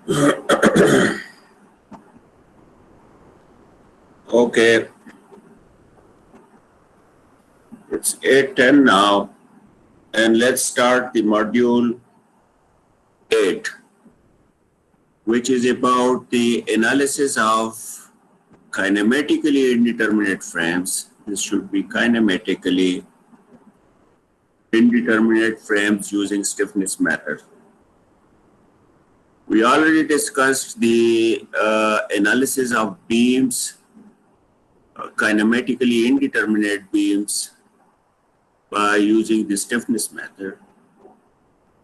Okay, it's 8:10 now, and let's start the module 8, which is about the analysis of kinematically indeterminate frames. This should be kinematically indeterminate frames using stiffness method. We already discussed the analysis of beams, kinematically indeterminate beams by using the stiffness method.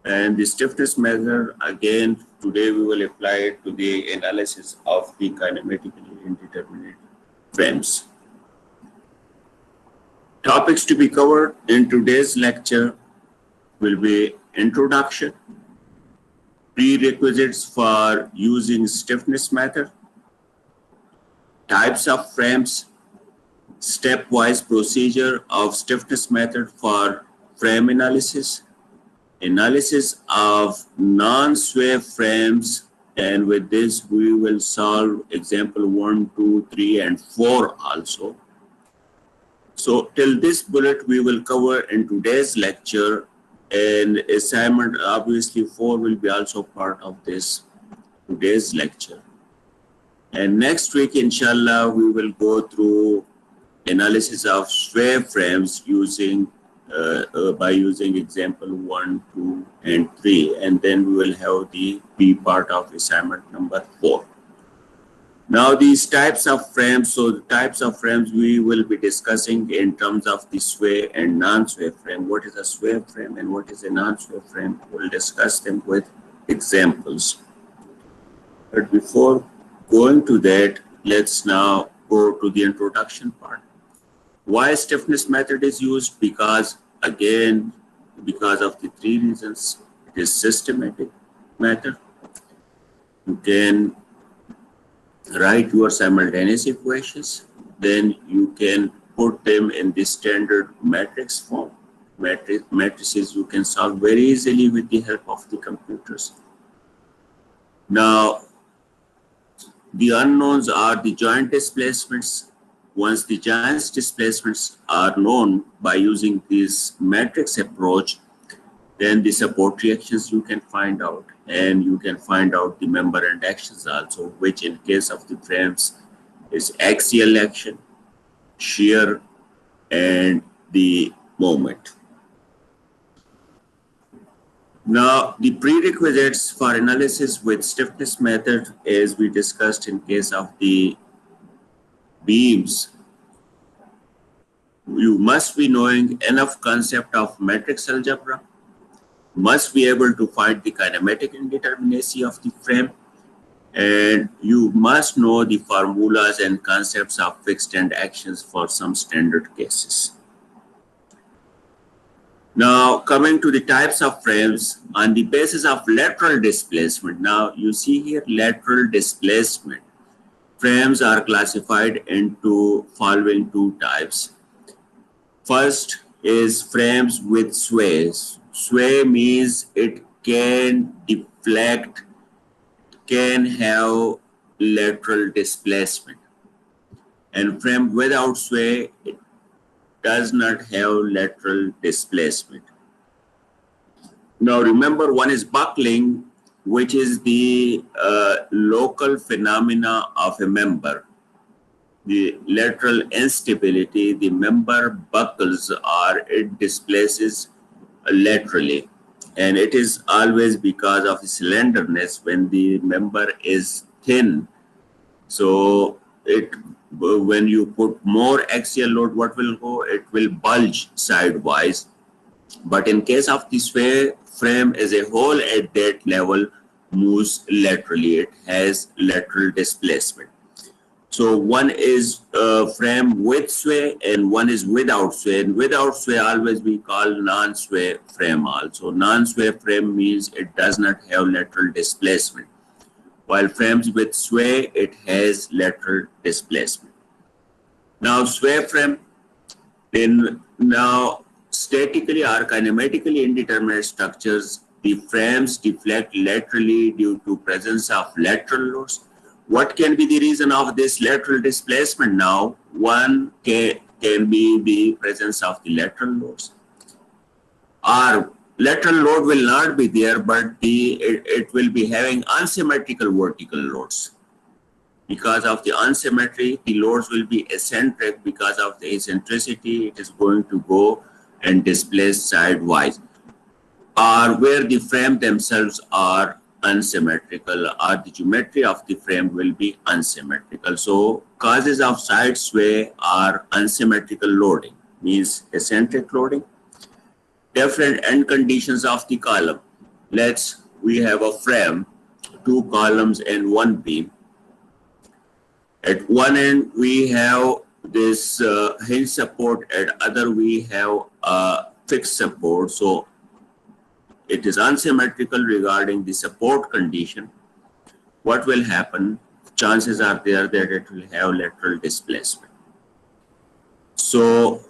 And the stiffness method, again, today we will apply it to the analysis of the kinematically indeterminate frames. Topics to be covered in today's lecture will be introduction, prerequisites for using stiffness method, types of frames, stepwise procedure of stiffness method for frame analysis, analysis of non-sway frames, and with this we will solve example 1, 2, 3, and 4 also. So till this bullet we will cover in today's lecture, and assignment obviously 4 will be also part of this today's lecture. And next week, inshallah, we will go through analysis of sway frames using by using example 1, 2, and 3, and then we will have the B part of assignment number 4. Now these types of frames, so the types of frames we will be discussing in terms of the sway and non-sway frame. What is a sway frame and what is a non-sway frame? We'll discuss them with examples. But before going to that, let's now go to the introduction part. Why stiffness method is used? Because again, because of the 3 reasons. It is systematic method. You can write your simultaneous equations, then you can put them in the standard matrix form. Matrices you can solve very easily with the help of the computers. Now, the unknowns are the joint displacements. Once the joint displacements are known by using this matrix approach, then the support reactions you can find out, and you can find out the member end actions also, which in case of the frames is axial action, shear, and the moment. Now, the prerequisites for analysis with stiffness method, as we discussed in case of the beams, you must be knowing enough concept of matrix algebra, must be able to find the kinematic indeterminacy of the frame, and you must know the formulas and concepts of fixed end actions for some standard cases. Now, coming to the types of frames on the basis of lateral displacement. Now, you see here lateral displacement. Frames are classified into following 2 types. First is frames with sways. Sway means it can deflect, can have lateral displacement. And frame without sway, it does not have lateral displacement. Now remember, one is buckling, which is the local phenomena of a member. The lateral instability, the member buckles or it displaces laterally, and it is always because of slenderness when the member is thin. So when you put more axial load, what will go? It will bulge sidewise. But in case of the sway, frame as a whole at that level moves laterally. It has lateral displacement. So one is frame with sway and one is without sway. And without sway always we call non-sway frame also. Non-sway frame means it does not have lateral displacement. While frames with sway, it has lateral displacement. Now sway frame, then now statically or kinematically indeterminate structures the frames deflect laterally due to presence of lateral loads. What can be the reason of this lateral displacement now? One can be the presence of the lateral loads. Our lateral load will not be there, but it will be having unsymmetrical vertical loads. Because of the unsymmetry, the loads will be eccentric. Because of the eccentricity, it is going to go and displace sidewise. Or where the frame themselves are unsymmetrical, or the geometry of the frame will be unsymmetrical. So causes of side sway are unsymmetrical loading, means eccentric loading. Different end conditions of the column. We have a frame, two columns and one beam. At one end we have this hinge support, at other we have a fixed support. So it is unsymmetrical regarding the support condition. What will happen? Chances are there that it will have lateral displacement. So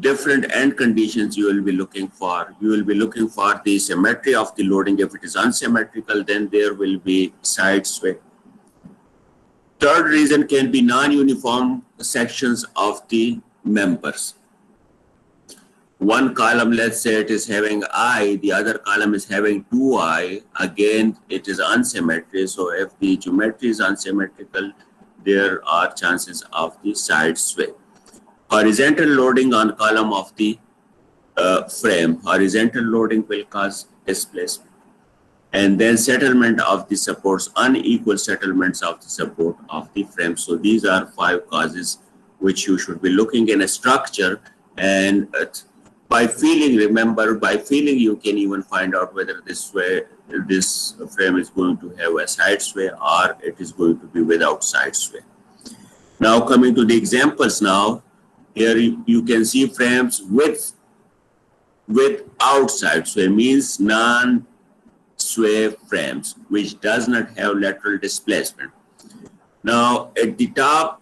different end conditions you will be looking for. You will be looking for the symmetry of the loading. If it is unsymmetrical, then there will be side sway. Third reason can be non-uniform sections of the members. One column, let's say it is having I, the other column is having 2I. Again, it is unsymmetry. So if the geometry is unsymmetrical, there are chances of the side sway. Horizontal loading on column of the frame. Horizontal loading will cause displacement. And then settlement of the supports, unequal settlements of the support of the frame. So these are 5 causes which you should be looking in a structure. And by feeling, remember, by feeling you can even find out whether this frame is going to have a side sway or it is going to be without side sway. Now coming to the examples now, here you can see frames with outside sway, means non-sway frames, which does not have lateral displacement. Now at the top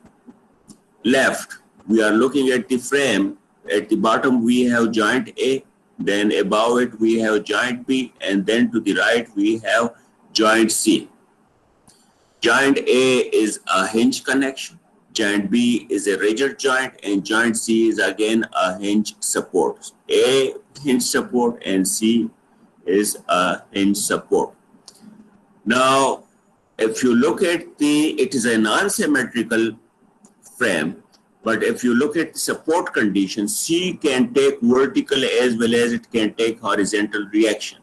left, we are looking at the frame. At the bottom, we have joint A, then above it, we have joint B, and then to the right, we have joint C. Joint A is a hinge connection, joint B is a rigid joint, and joint C is again a hinge support. A hinge support and C is a hinge support. Now, if you look at it is a non-symmetrical frame. But if you look at the support conditions, C can take vertical as well as it can take horizontal reaction.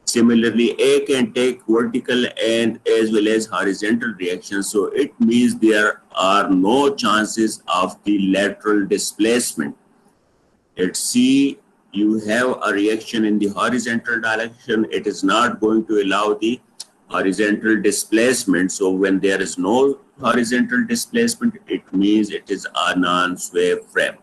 Similarly, A can take vertical and as well as horizontal reaction. So it means there are no chances of the lateral displacement. At C, you have a reaction in the horizontal direction. It is not going to allow the horizontal displacement. So when there is no horizontal displacement, it means it is a non-sway frame.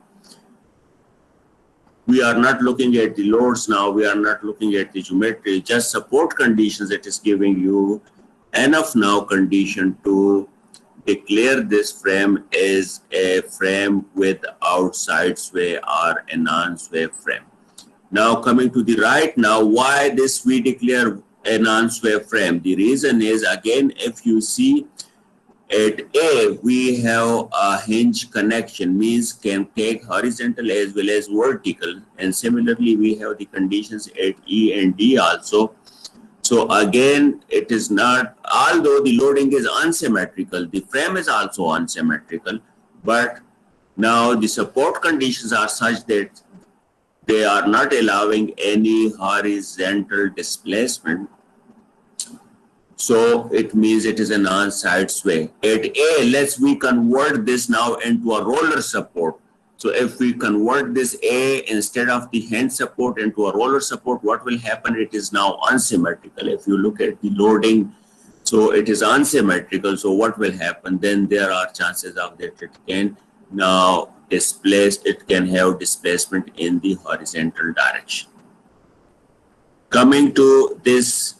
We are not looking at the loads now. We are not looking at the geometry, just support conditions. It is giving you enough now condition to declare this frame as a frame with outside sway or a non-sway frame. Now coming to the right now, why this we declare a non-sway frame? The reason is, again, if you see at A, we have a hinge connection, means can take horizontal as well as vertical. And similarly, we have the conditions at E and D also. So again, it is not, although the loading is unsymmetrical, the frame is also unsymmetrical, but now the support conditions are such that they are not allowing any horizontal displacement. So it means it is a non-side sway. At A, we convert this now into a roller support. So if we convert this A instead of the hinge support into a roller support, what will happen? It is now unsymmetrical. If you look at the loading, so it is unsymmetrical. So what will happen? Then there are chances of that it can now displace, it can have displacement in the horizontal direction. Coming to this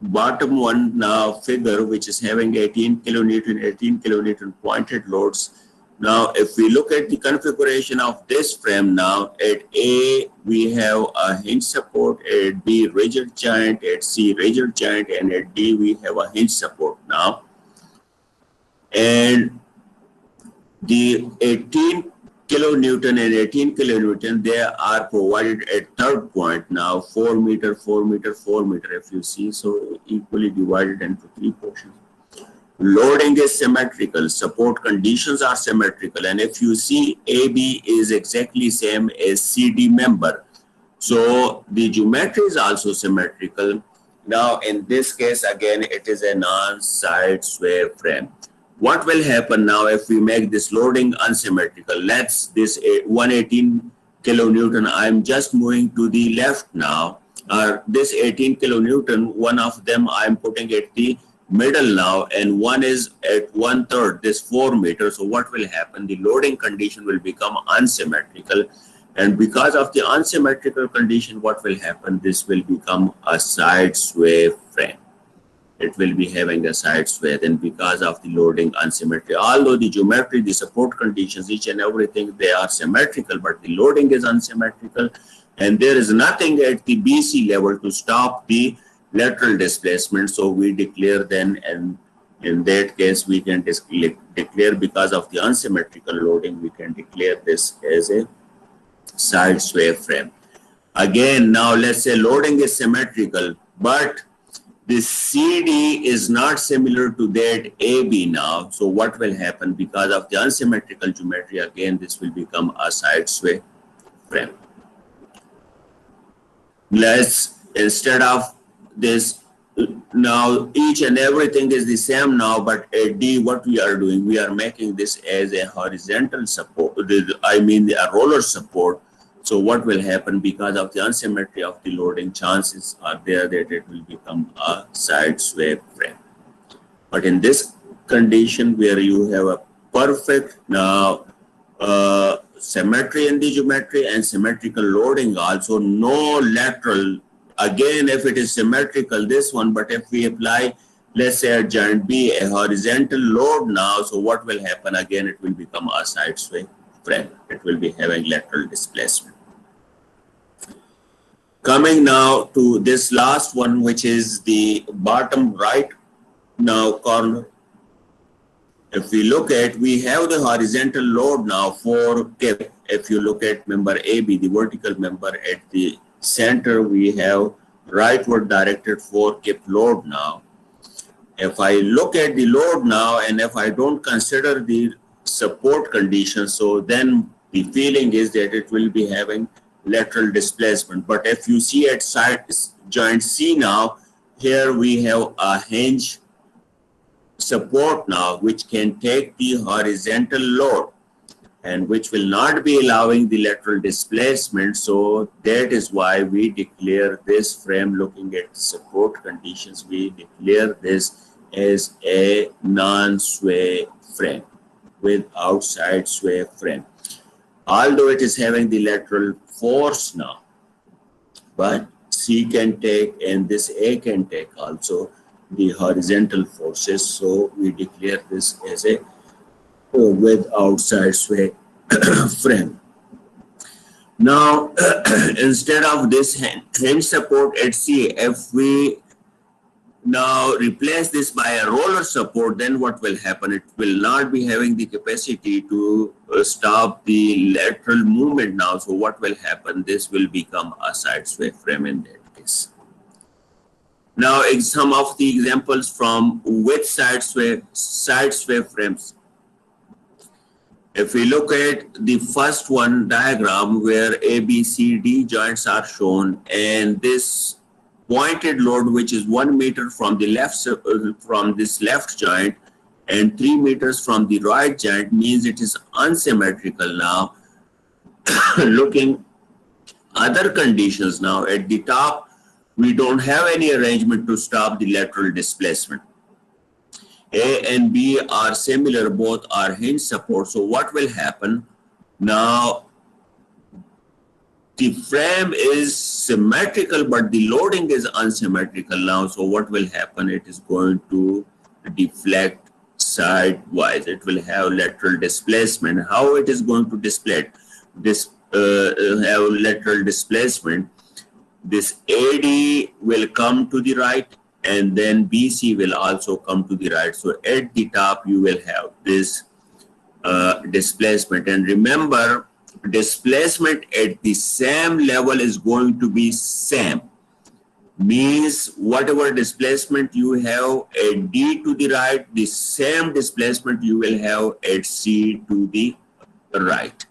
bottom one now figure, which is having 18 kilonewton pointed loads. Now, if we look at the configuration of this frame now, at A, we have a hinge support, at B, rigid joint, at C, rigid joint, and at D, we have a hinge support now. And the 18 kilonewton and 18 kilonewton, they are provided at third point now, 4 meter, 4 meter, 4 meter, if you see, so equally divided into 3 portions. Loading is symmetrical, support conditions are symmetrical, and if you see, AB is exactly same as CD member. So the geometry is also symmetrical. Now in this case, again, it is a non-side sway frame. What will happen now if we make this loading unsymmetrical? Let's this 118 kilonewton, I'm just moving to the left now. This 18 kilonewton, one of them I'm putting at the middle now, and one is at 1/3, this 4 meters. So what will happen? The loading condition will become unsymmetrical, and because of the unsymmetrical condition, what will happen? This will become a side sway frame. It will be having a side sway, then because of the loading unsymmetry. Although the geometry, the support conditions, each and everything, they are symmetrical, but the loading is unsymmetrical, and there is nothing at the BC level to stop the lateral displacement. So we declare then, and in that case we can declare, because of the unsymmetrical loading, we can declare this as a side sway frame. Again, now let's say loading is symmetrical, but the CD is not similar to that AB now. So what will happen? Because of the unsymmetrical geometry, again this will become a side sway frame. Let's, instead of this, now each and everything is the same now, but at D, what we are doing, we are making this as a horizontal support, I mean a roller support. So what will happen? Because of the unsymmetry of the loading, chances are there that it will become a side sway frame. But in this condition where you have a perfect now symmetry in the geometry and symmetrical loading also, no lateral. Again, if it is symmetrical, this one, but if we apply, let's say at joint B, a horizontal load now, so what will happen? Again, it will become a side sway frame. It will be having lateral displacement. Coming now to this last one, which is the bottom right now corner. If we look at, we have the horizontal load now for KIP. If you look at member AB, the vertical member, at the center, we have rightward directed 4 KIP load now. If I look at the load now, and if I don't consider the support conditions, so then the feeling is that it will be having lateral displacement. But if you see at side joint C now, here we have a hinge support now, which can take the horizontal load and which will not be allowing the lateral displacement. So that is why we declare this frame, looking at support conditions, we declare this as a non-sway frame with outside sway frame. Although it is having the lateral force now, but C can take and this A can take also the horizontal forces. So we declare this as a with outside sway frame. Now, instead of this hinge support at C, if we now replace this by a roller support, then what will happen? It will not be having the capacity to stop the lateral movement now. So what will happen? This will become a side sway frame in that case. Now, some of the examples from with side sway frames. If we look at the first one diagram where A, B, C, D joints are shown, and this pointed load, which is 1 meter from the left, from this left joint, and 3 meters from the right joint, means it is unsymmetrical now. Looking other conditions now, at the top, we don't have any arrangement to stop the lateral displacement. A and B are similar, both are hinge support. So what will happen? Now, the frame is symmetrical, but the loading is unsymmetrical now. So what will happen? It is going to deflect sidewise. It will have lateral displacement. How it is going to display this have lateral displacement? This AD will come to the right, and then BC will also come to the right. So at the top you will have this displacement. And remember, displacement at the same level is going to be same. Means whatever displacement you have at D to the right, the same displacement you will have at C to the right.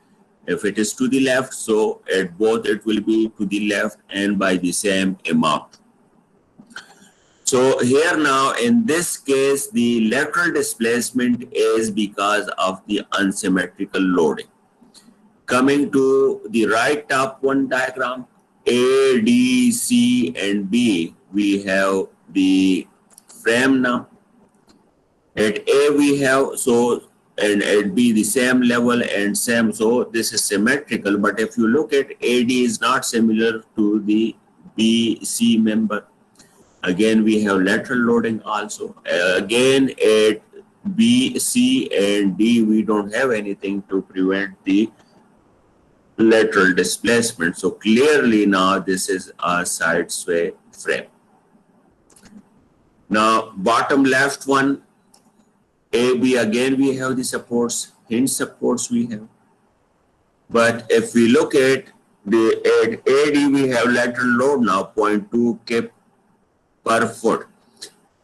If it is to the left, so at both it will be to the left and by the same amount. So here now, in this case, the lateral displacement is because of the unsymmetrical loading. Coming to the right top one diagram, A, D, C, and B, we have the frame now. At A we have, so, and at B the same level and same, so this is symmetrical. But if you look at AD is not similar to the BC member. Again, we have lateral loading also. Again, at B, C, and D, we don't have anything to prevent the lateral displacement. So clearly now this is a side sway frame. Now bottom left one, AB, again we have the supports, hinge supports we have. But if we look at the at AD, we have lateral load now 0.2 kip per foot.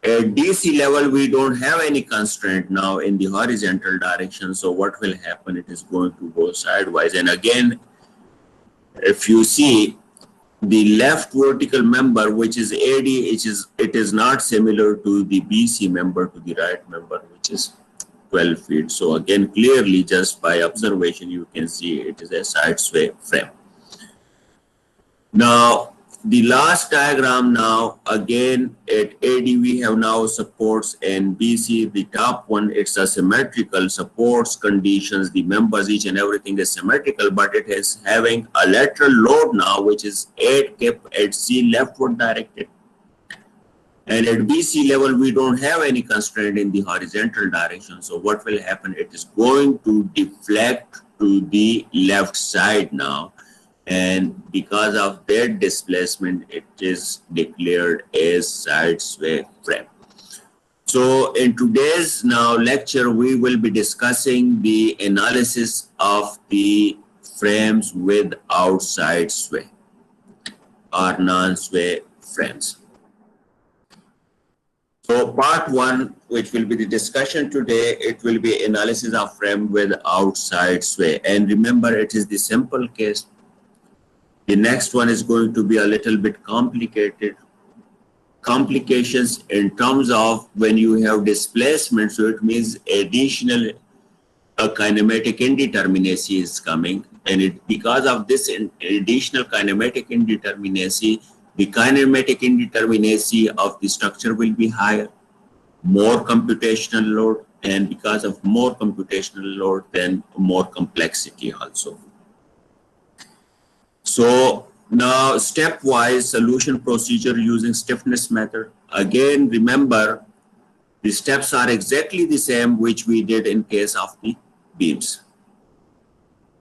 At DC level, we don't have any constraint now in the horizontal direction. So what will happen? It is going to go sidewise. And again, if you see the left vertical member, which is AD, it is not similar to the BC member, to the right member, which is 12 feet. So again, clearly just by observation, you can see it is a side sway frame. Now, the last diagram now, again, at AD we have now supports, and BC, the top one, it's a symmetrical supports conditions, the members, each and everything is symmetrical, but it is having a lateral load now, which is 8 kip at C leftward directed. And at BC level, we don't have any constraint in the horizontal direction. So what will happen? It is going to deflect to the left side now. And because of that displacement, it is declared as side sway frame. So in today's now lecture, we will be discussing the analysis of the frames with outside sway or non-sway frames. So part one, which will be the discussion today, it will be analysis of frame with outside sway. And remember, it is the simple case. The next one is going to be a little bit complicated. Complications in terms of when you have displacement, so it means additional kinematic indeterminacy is coming. And because of this additional kinematic indeterminacy, the kinematic indeterminacy of the structure will be higher, more computational load, and because of more computational load, then more complexity also. So now stepwise solution procedure using stiffness method. Again, remember the steps are exactly the same which we did in case of the beams.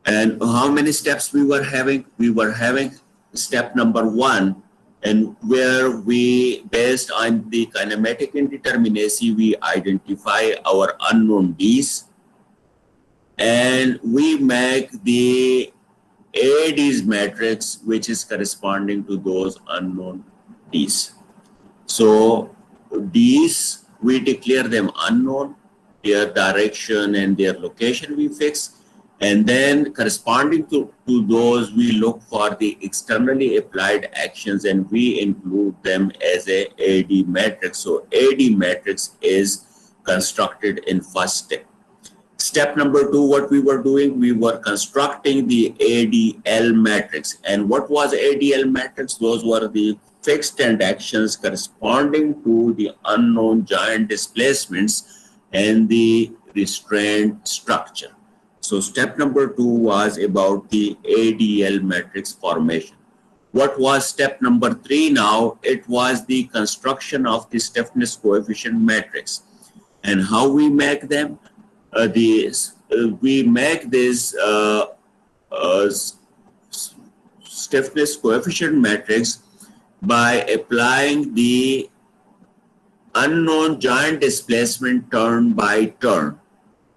And how many steps we were having? We were having step number 1, and where we, based on the kinematic indeterminacy, we identify our unknown D's and we make the AD's matrix, which is corresponding to those unknown D's. So D's, we declare them unknown, their direction and their location we fix, and then corresponding to those, we look for the externally applied actions and we include them as a AD matrix. So AD matrix is constructed in first step. Step number 2, what we were doing, we were constructing the ADL matrix. And what was ADL matrix? Those were the fixed end actions corresponding to the unknown giant displacements and the restraint structure. So step number 2 was about the ADL matrix formation. What was step number 3 now? It was the construction of the stiffness coefficient matrix. And how we make them? We make this stiffness coefficient matrix by applying the unknown joint displacement turn by turn.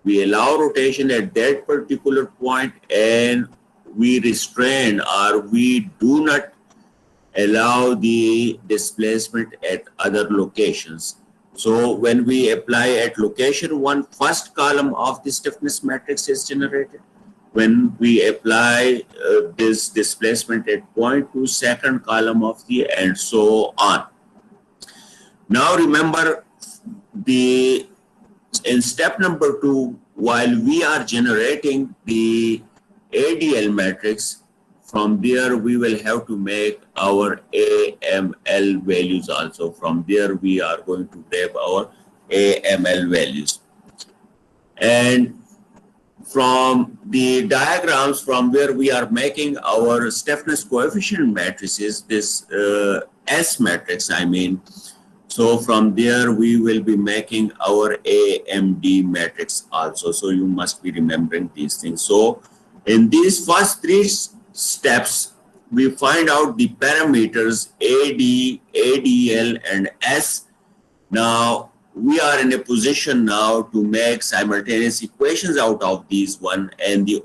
We allow rotation at that particular point, and we restrain, or we do not allow the displacement at other locations. So when we apply at location 1, first column of the stiffness matrix is generated. When we apply this displacement at point 2, second column of the, and so on. Now remember, in step number 2, while we are generating the ADL matrix, from there we will have to make our AML values also. From there we are going to grab our AML values. And from the diagrams from where we are making our stiffness coefficient matrices, this S matrix, I mean, so from there we will be making our AMD matrix also. So you must be remembering these things. So in these first 3 steps, we find out the parameters AD, ADL, and S. Now we are in a position now to make simultaneous equations out of these one, and the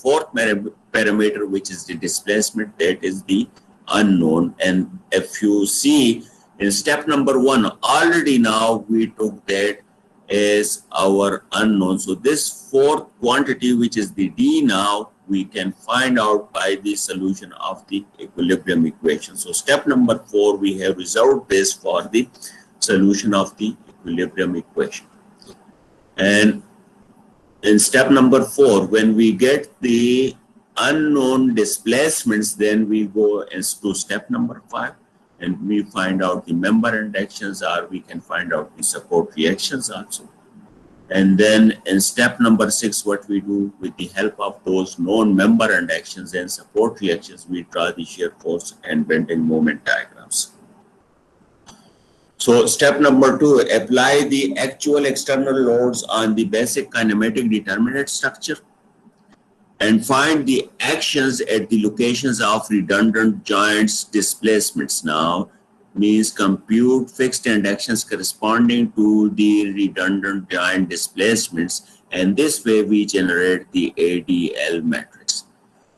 fourth parameter, which is the displacement, that is the unknown. And if you see in step number 1, already now we took that as our unknown. So this fourth quantity, which is the D, now we can find out by the solution of the equilibrium equation. So step number 4, we have reserved this for the solution of the equilibrium equation. And in step number 4, when we get the unknown displacements, then we go into step number 5, and we find out the member inductions, or we can find out the support reactions also. And then in step number 6, what we do, with the help of those known member inductions and support reactions, we draw the shear force and bending moment diagrams. So step number 2, apply the actual external loads on the basic kinematic determinate structure and find the actions at the locations of redundant joints displacements. Now means compute fixed end actions corresponding to the redundant joint displacements, and this way we generate the ADL matrix.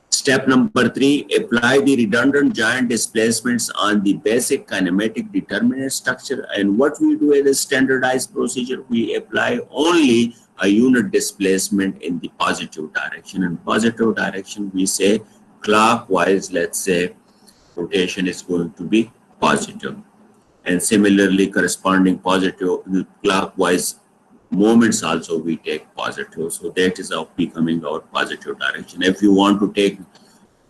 Step number 3, apply the redundant joint displacements on the basic kinematic determinate structure. And what we do as a standardized procedure, we apply only a unit displacement in the positive direction. In positive direction, we say clockwise, let's say rotation is going to be positive. And similarly, corresponding positive clockwise moments also we take positive. So that is how becoming our positive direction. If you want to take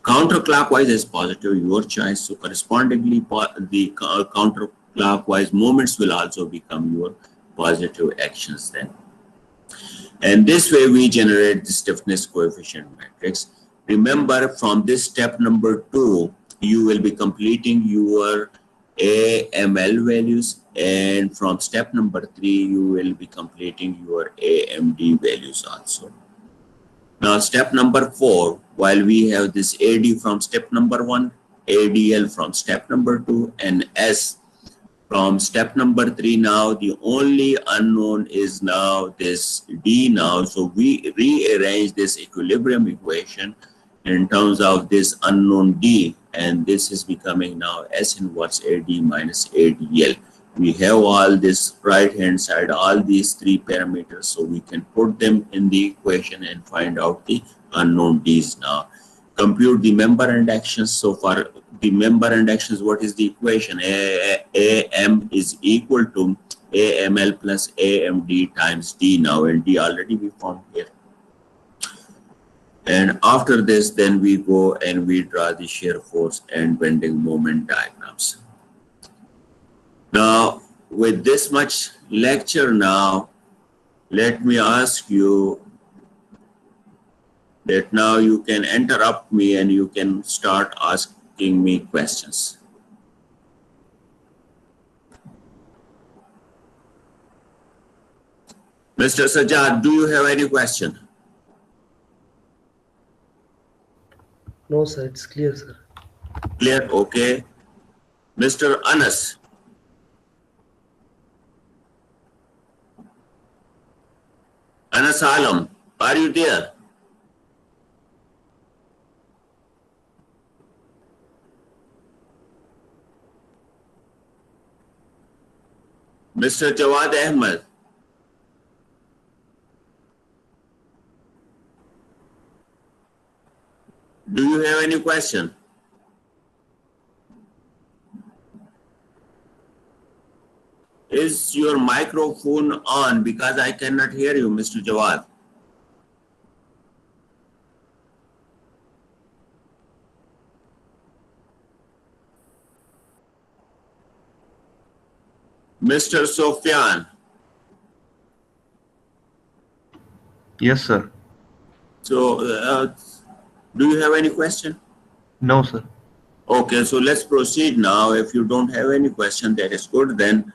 counterclockwise as positive, your choice. So correspondingly, the counterclockwise moments will also become your positive actions then. And this way we generate the stiffness coefficient matrix. Remember, from this step number 2, you will be completing your AML values, and from step number 3, you will be completing your AMD values also. Now step number 4, while we have this AD from step number 1, ADL from step number 2, and S from step number 3, now the only unknown is now this D now. So we rearrange this equilibrium equation in terms of this unknown D, and this is becoming now S inverse AD minus ADL. We have all this right hand side, all these 3 parameters, so we can put them in the equation and find out the unknown D's now. Compute the member inductions. So for the member inductions, what is the equation? AM is equal to AML plus AMD times D now, and D already we found here. And after this, then we go and we draw the shear force and bending moment diagrams. Now, with this much lecture now, let me ask you that now you can interrupt me and you can start asking me questions. Mr. Sajjad, do you have any question? No, sir, it's clear, sir. Clear? Okay. Mr. Anas. Anas Alam, are you there? Mr. Jawad Ahmed. Do you have any question? Is your microphone on? Because I cannot hear you, Mr. Jawad. Mr. Sofyan. Yes, sir. So, do you have any question? No, sir. Okay, so let's proceed now. If you don't have any question, that is good. Then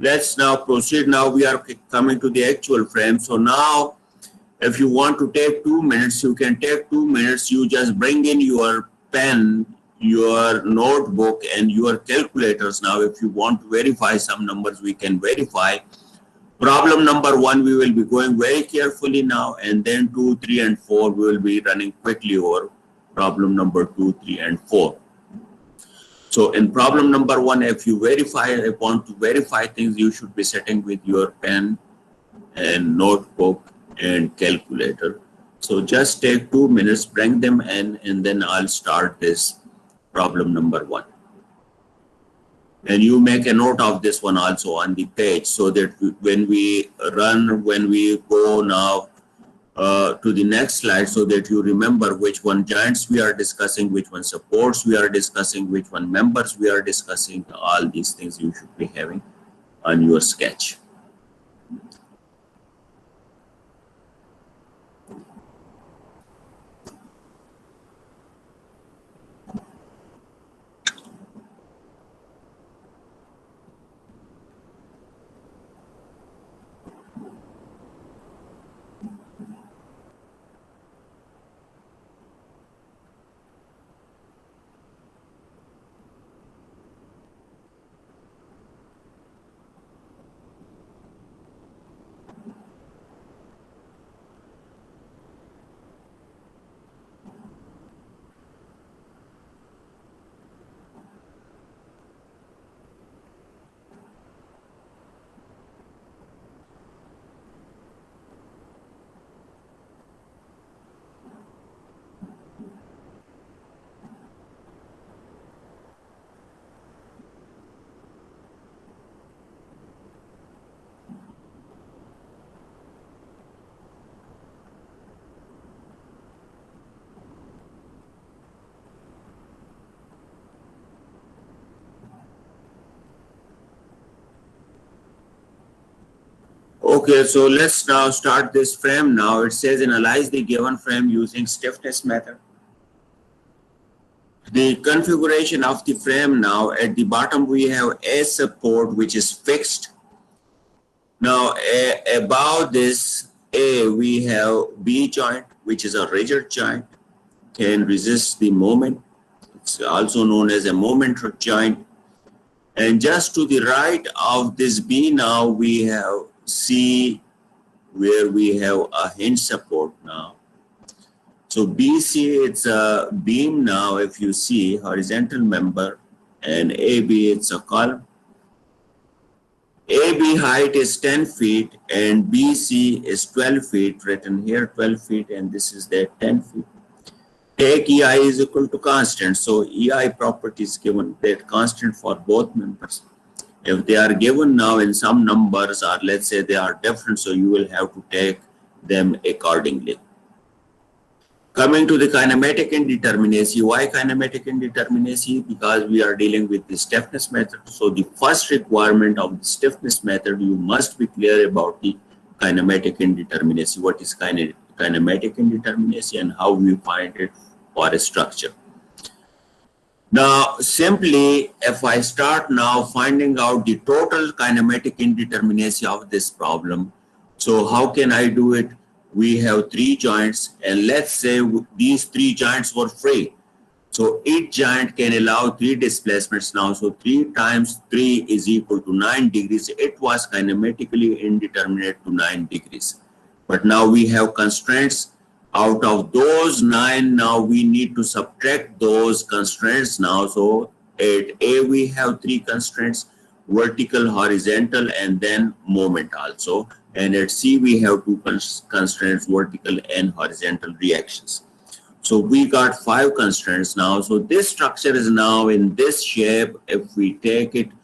let's now proceed. Now we are coming to the actual frame. So now, if you want to take 2 minutes, you can take 2 minutes. You just bring in your pen, your notebook, and your calculators. Now, if you want to verify some numbers, we can verify. Problem number 1, we will be going very carefully now, and then 2, 3, and 4, we will be running quickly over problem number 2, 3, and 4. So in problem number 1, if you want to verify things, you should be sitting with your pen and notebook and calculator. So just take 2 minutes, bring them in, and then I'll start this problem number 1. And you make a note of this one also on the page, so that when we go now to the next slide, so that you remember which one giants we are discussing, which one supports we are discussing, which one members we are discussing. All these things you should be having on your sketch. Okay, so let's now start this frame now. It says analyze the given frame using stiffness method. The configuration of the frame now, at the bottom we have A support which is fixed. Now above this A we have B joint which is a rigid joint, can resist the moment. It's also known as a moment joint. And just to the right of this B now we have C, where we have a hinge support now. So BC, it's a beam now, if you see, horizontal member, and AB, it's a column. AB height is 10 feet and BC is 12 feet, written here 12 feet, and this is the 10 feet. Take EI is equal to constant. So EI property is given, that constant for both members. If they are given now in some numbers, or let's say they are different, so you will have to take them accordingly. Coming to the kinematic indeterminacy. Why kinematic indeterminacy? Because we are dealing with the stiffness method. So the first requirement of the stiffness method, you must be clear about the kinematic indeterminacy. What is kinematic indeterminacy and how we find it for a structure. Now, simply, if I start now finding out the total kinematic indeterminacy of this problem, So how can I do it? We have 3 joints, and let's say these 3 joints were free. So each joint can allow 3 displacements now. So 3 times 3 is equal to 9 degrees. It was kinematically indeterminate to 9 degrees. But now we have constraints. Out of those 9, now we need to subtract those constraints now. So at A, we have 3 constraints: vertical, horizontal, and then moment also. And at C, we have 2 constraints: vertical and horizontal reactions. So we got 5 constraints now. So this structure is now in this shape. If we take it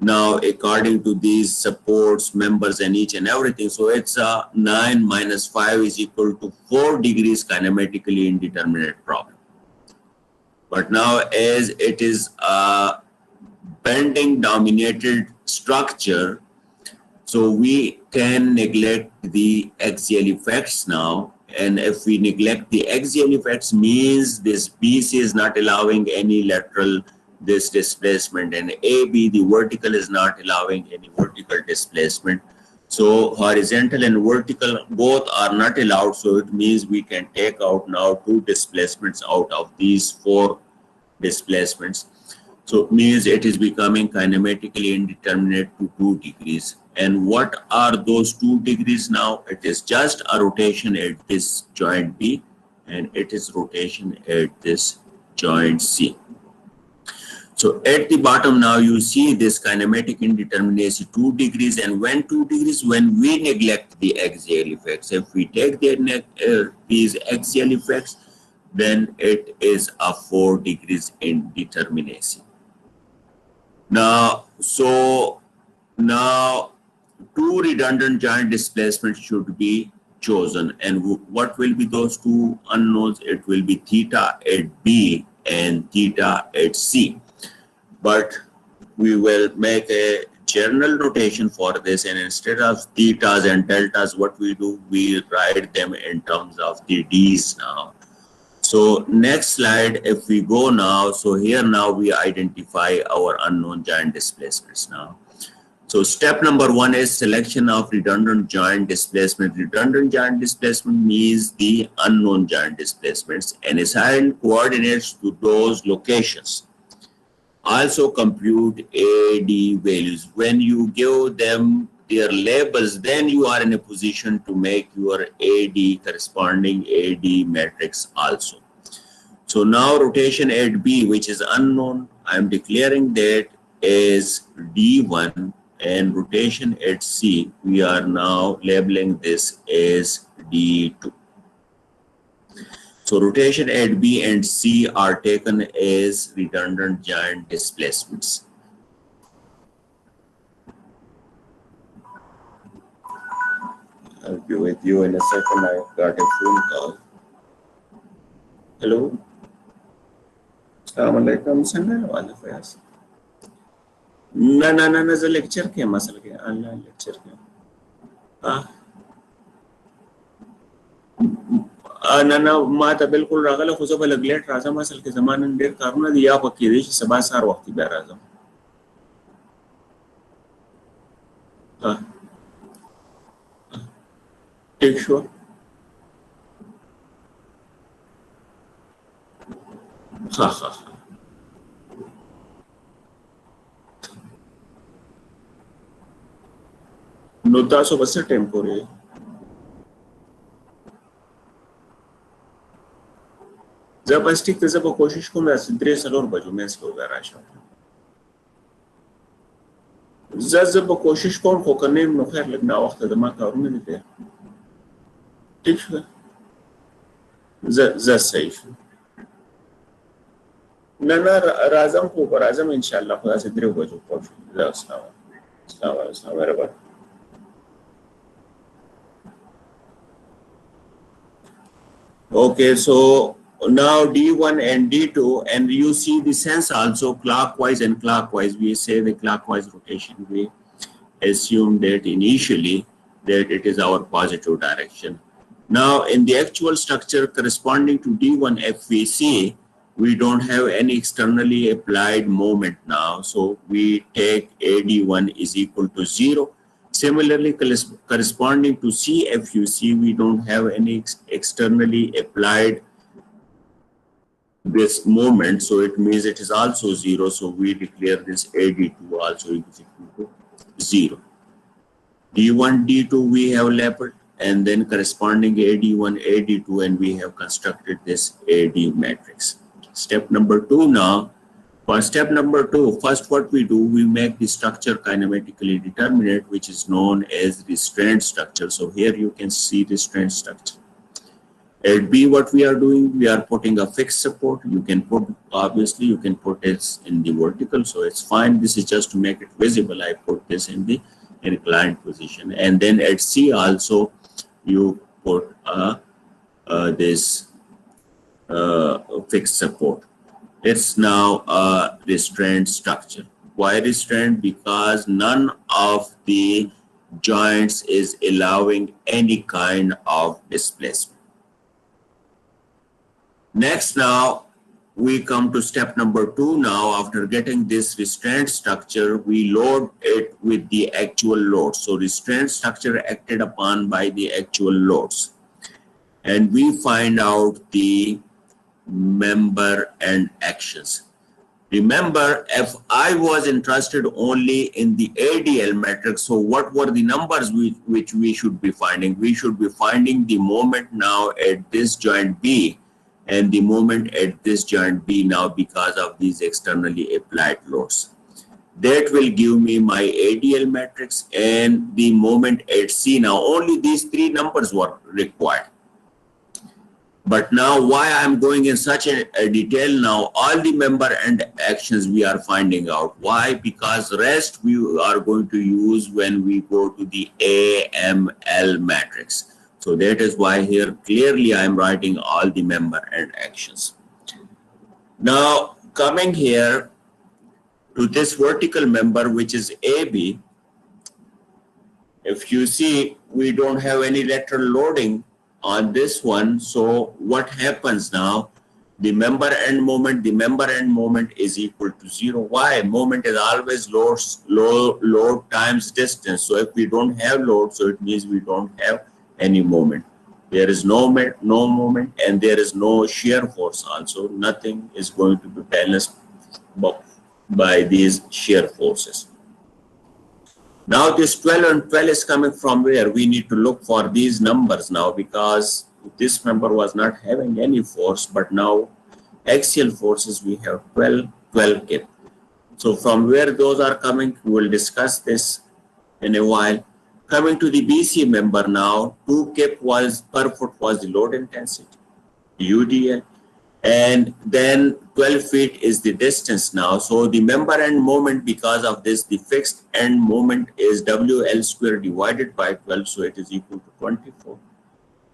now according to these supports, members, and each and everything, so it's 9 minus 5 is equal to 4 degrees kinematically indeterminate problem. But now as it is a bending dominated structure, so we can neglect the axial effects now. And if we neglect the axial effects, means this BC is not allowing any lateral this displacement, and AB, the vertical, is not allowing any vertical displacement. So horizontal and vertical both are not allowed. So it means we can take out now 2 displacements out of these 4 displacements. So it means it is becoming kinematically indeterminate to 2 degrees. And what are those 2 degrees now? It is just a rotation at this joint B, and it is rotation at this joint C. So at the bottom now you see this kinematic indeterminacy 2 degrees, and when 2 degrees, when we neglect the axial effects. If we take these axial effects, then it is a 4 degrees indeterminacy. Now, so now 2 redundant joint displacements should be chosen, and what will be those 2 unknowns? It will be theta at B and theta at C. But we will make a general notation for this, and instead of thetas and deltas, what we do, we write them in terms of the D's now. So next slide, if we go now, so here now we identify our unknown joint displacements now. So step number 1 is selection of redundant joint displacement. Redundant joint displacement means the unknown joint displacements, and assign coordinates to those locations. Also compute AD values. When you give them their labels, then you are in a position to make your AD corresponding AD matrix also. So now rotation at B, which is unknown, I am declaring that as D1, and rotation at C, we are now labeling this as D2. So rotation at B and C are taken as redundant joint displacements. I'll be with you in a second. I've got a phone call. Hello. Assalamu alaikum. ना जो lecture के muscle के online lecture के ना माता बिल्कुल रागला खुशो पे लगलेट राजा muscle के ज़माने डेर कारुना दिया पक्की देश सबा सार वक्ती बैर राजा ठीक शो हाँ नौ तासो बस टेम्पोरी जब अस्टिक जब कोशिश को मैं सिद्धरे सलोर बजू मैं इसको गराशा जब कोशिश कौन को करने में खैर लगना वक्त दमा कारों में देते ठीक है ज सही ना राजम को राजम इंशाल्लाह खुदा सिद्धरे बजू पहुंच अस्सलाम वालेकुम Okay, so now D1 and D2, and you see the sense also clockwise and clockwise. We say the clockwise rotation. We assume that initially that it is our positive direction. Now in the actual structure corresponding to D1 FVC, we don't have any externally applied moment now. So we take AD1 is equal to 0. Similarly, corresponding to CF, you see we don't have any externally applied this moment, so it means it is also 0. So we declare this AD2 also is equal to 0. D1, D2 we have labeled, and then corresponding AD1, AD2, and we have constructed this AD matrix. Step number 2 now. For step number 2, first what we do, we make the structure kinematically determinate, which is known as restraint structure. So here you can see restraint structure. At B, what we are doing, we are putting a fixed support. You can put, obviously, you can put it in the vertical, so it's fine. This is just to make it visible. I put this in the inclined position. And then at C also, you put this fixed support. It's now a restraint structure. Why restraint? Because none of the joints is allowing any kind of displacement. Next, now we come to step number 2. Now, after getting this restraint structure, we load it with the actual load. So restraint structure acted upon by the actual loads, and we find out the member and actions. Remember, if I was interested only in the ADL matrix, so what were the numbers which we should be finding? We should be finding the moment now at this joint B and the moment at this joint B now because of these externally applied loads. That will give me my ADL matrix and the moment at C. Now only these 3 numbers were required. But now why I'm going in such a detail now, all the member and actions we are finding out. Why? Because rest we are going to use when we go to the AML matrix. So that is why here clearly I am writing all the member and actions. Now coming here to this vertical member, which is AB, if you see we don't have any lateral loading on this one. So what happens now? The member end moment is equal to 0. Why? Moment is always load times distance. So if we don't have load, so it means we don't have any moment. There is no moment and there is no shear force also. Nothing is going to be balanced by these shear forces. Now this 12 and 12 is coming from where? We need to look for these numbers now, because this member was not having any force, but now axial forces we have 12 kip. So from where those are coming, we will discuss this in a while. Coming to the BC member now, 2 kip was per foot was the load intensity, UDL. And then 12 feet is the distance now. So the member end moment, because of this, the fixed end moment is WL square divided by 12. So it is equal to 24.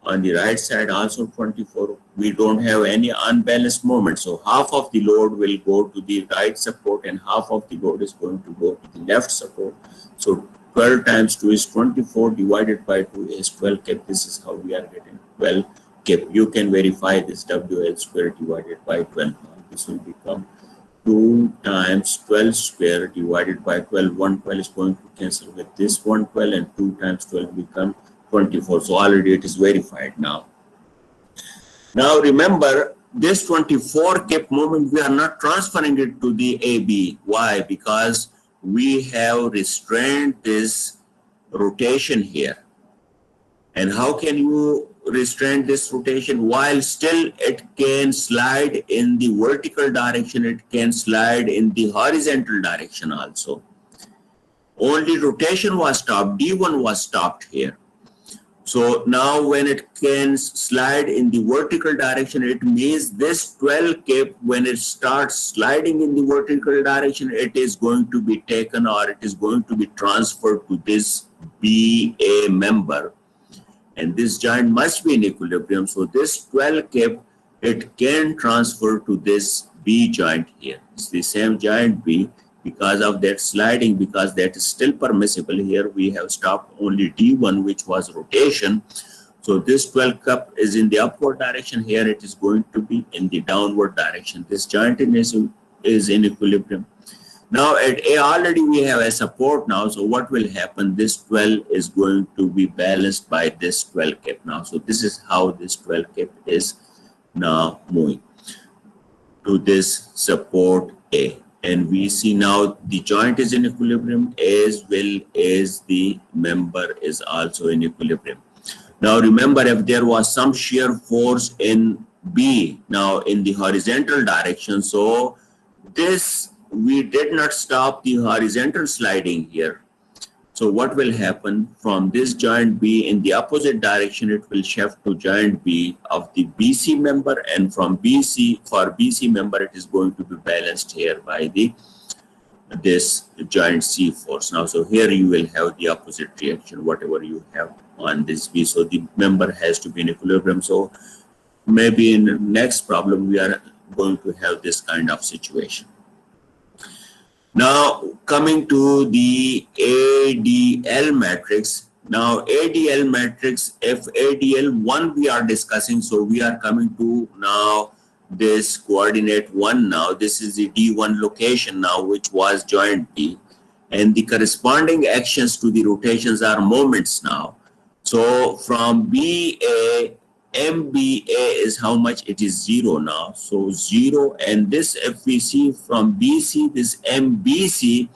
On the right side also 24. We don't have any unbalanced moment. So half of the load will go to the right support and half of the load is going to go to the left support. So 12 times 2 is 24 divided by 2 is 12 kip. This is how we are getting 12 kip. You can verify this WL square divided by 12. This will become 2 times 12 square divided by 12. 112 is going to cancel with this 112 and 2 times 12 become 24. So already it is verified now. Now remember, this 24 kip moment, we are not transferring it to the AB. Why? Because we have restrained this rotation here. And how can you restrain this rotation? While still it can slide in the vertical direction, it can slide in the horizontal direction also. Only rotation was stopped, D1 was stopped here. So now when it can slide in the vertical direction, it means this 12 kip, when it starts sliding in the vertical direction, it is going to be taken or it is going to be transferred to this BA member. And this joint must be in equilibrium. So this 12 kip, it can transfer to this B joint here. It's the same joint B. Because of that sliding, because that is still permissible here, we have stopped only D1, which was rotation. So this 12 kip is in the upward direction. Here it is going to be in the downward direction. This joint is in equilibrium. Now at A already we have a support now. So what will happen? This 12 is going to be balanced by this 12 cap now. So this is how this 12 cap is now moving to this support A. And we see now the joint is in equilibrium as well as the member is also in equilibrium. Now remember, if there was some shear force in B now in the horizontal direction, so this we did not stop the horizontal sliding here. So what will happen from this joint B in the opposite direction, it will shift to joint B of the BC member, and from BC, for BC member, it is going to be balanced here by this joint C force. Now, so here you will have the opposite reaction, whatever you have on this B. So the member has to be in equilibrium. So maybe in the next problem, we are going to have this kind of situation. Now, coming to the ADL matrix. Now, ADL matrix, if ADL1 we are discussing, so we are coming to now this coordinate 1 now. This is the D1 location now, which was joint B. And the corresponding actions to the rotations are moments now. So from BA, MBA is how much? It is 0 now. So 0, and this if we see from BC, this MBC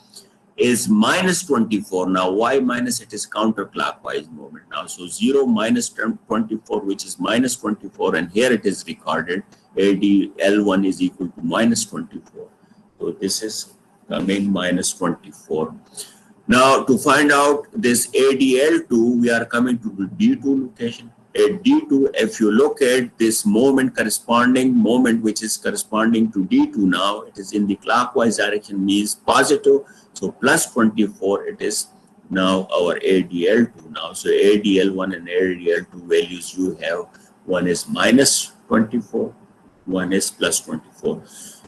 is minus 24. Now why minus? It is counterclockwise movement now. So 0 minus 24, which is minus 24, and here it is recorded ADL1 is equal to minus 24. So this is coming minus 24. Now to find out this ADL2, we are coming to the D2 location. At D2, if you look at this moment, corresponding moment which is corresponding to D2 now, it is in the clockwise direction, means positive. So plus 24, it is now our ADL2 now. So ADL1 and ADL2 values you have, one is minus 24, one is plus 24.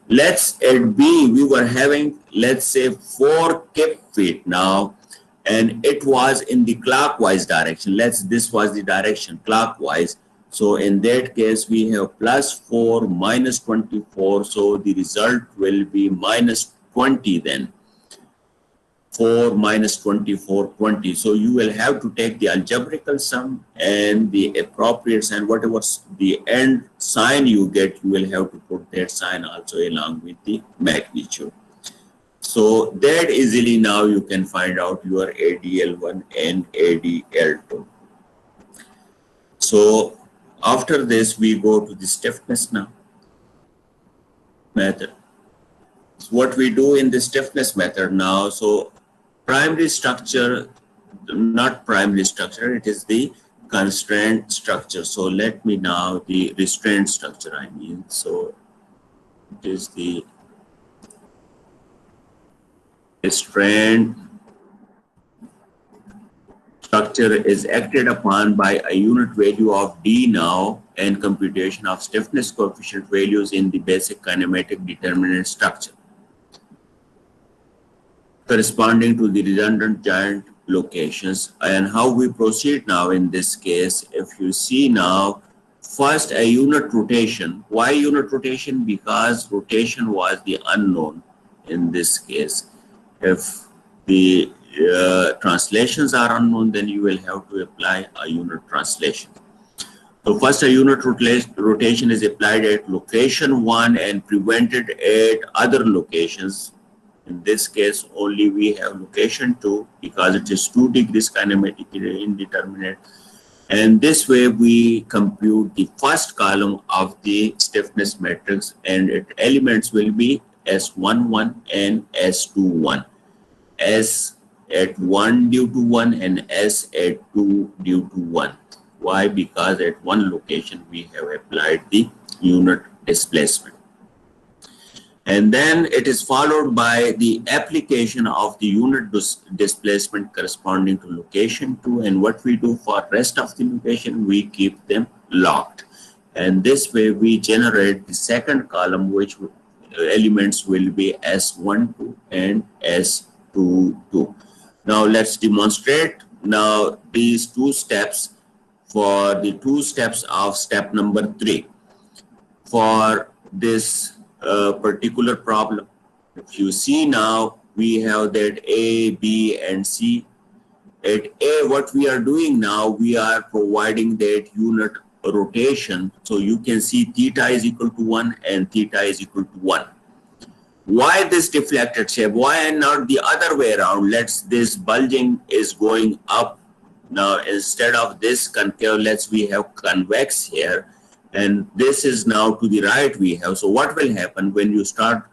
Let's at B, we were having, let's say 4 kip feet now, and it was in the clockwise direction. This was the direction clockwise. So in that case, we have plus 4 minus 24. So the result will be minus 20 then. 4 minus 24, 20. So you will have to take the algebraical sum and the appropriate sign, whatever the end sign you get, you will have to put that sign also along with the magnitude. So that easily now you can find out your ADL1 and ADL2. So after this, we go to the stiffness now method. So what we do in the stiffness method now, so primary structure, not primary structure, it is the constraint structure. So let me now, the restraint structure, I mean, so it is the restraint structure is acted upon by a unit value of D now, and computation of stiffness coefficient values in the basic kinematic determinant structure corresponding to the redundant joint locations. And how we proceed now in this case, if you see now, first a unit rotation. Why unit rotation? Because rotation was the unknown in this case. If the translations are unknown, then you will have to apply a unit translation. So first a unit rotation is applied at location 1 and prevented at other locations. In this case, only we have location 2 because it is 2 degrees kinematically indeterminate. And this way we compute the first column of the stiffness matrix, and its elements will be S11 and S21. S at 1 due to 1 and S at 2 due to 1. Why? Because at one location we have applied the unit displacement. And then it is followed by the application of the unit displacement corresponding to location 2. And what we do for rest of the location, we keep them locked. And this way we generate the second column, which elements will be S12 and S22. Now let's demonstrate now these two steps for the 2 steps of step number 3 for this particular problem. If you see now, we have that A, B, and C. At A, what we are doing now, we are providing that unit rotation. So you can see theta is equal to 1 and theta is equal to 1. Why this deflected shape? Why not the other way around? This bulging is going up. Now, instead of this concave, we have convex here. And this is now to the right we have. So what will happen when you start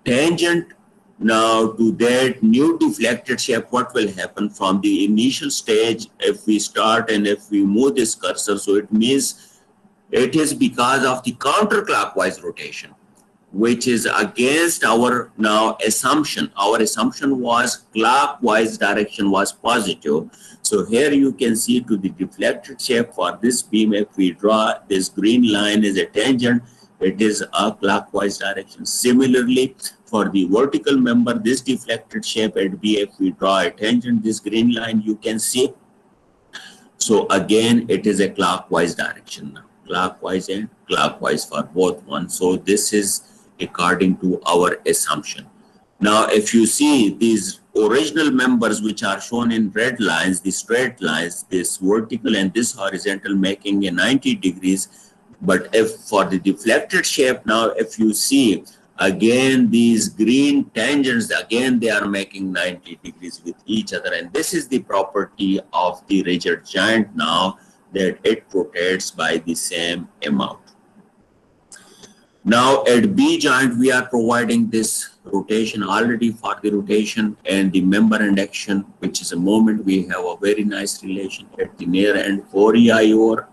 tangent now to that new deflected shape? What will happen from the initial stage if we start and if we move this cursor? So it means it is because of the counterclockwise rotation, which is against our now assumption. Our assumption was clockwise direction was positive. So here you can see to the deflected shape for this beam, if we draw this green line as a tangent, it is a clockwise direction. Similarly, for the vertical member, this deflected shape at B, if we draw a tangent, this green line you can see. So again, it is a clockwise direction now. Clockwise and clockwise for both one. So this is according to our assumption. Now, if you see these original members which are shown in red lines, the straight lines, this vertical and this horizontal making a 90 degrees. But if for the deflected shape now, if you see again these green tangents, again they are making 90 degrees with each other. And this is the property of the rigid joint now, that it rotates by the same amount. Now at B joint, we are providing this rotation already for the rotation and the member and action, which is a moment. We have a very nice relation at the near end, 4EI over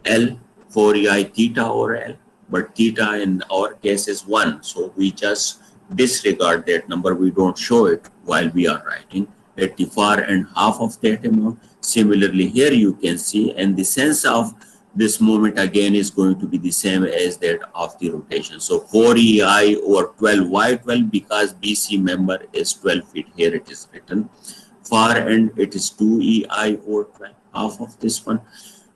L, 4EI theta over L, but theta in our case is 1. So we just disregard that number. We don't show it while we are writing at the far end half of that amount. Similarly, here you can see, and the sense of this moment again is going to be the same as that of the rotation. So 4EI over 12Y12, because BC member is 12 feet, here it is written. Far end, it is 2EI over 12, half of this one.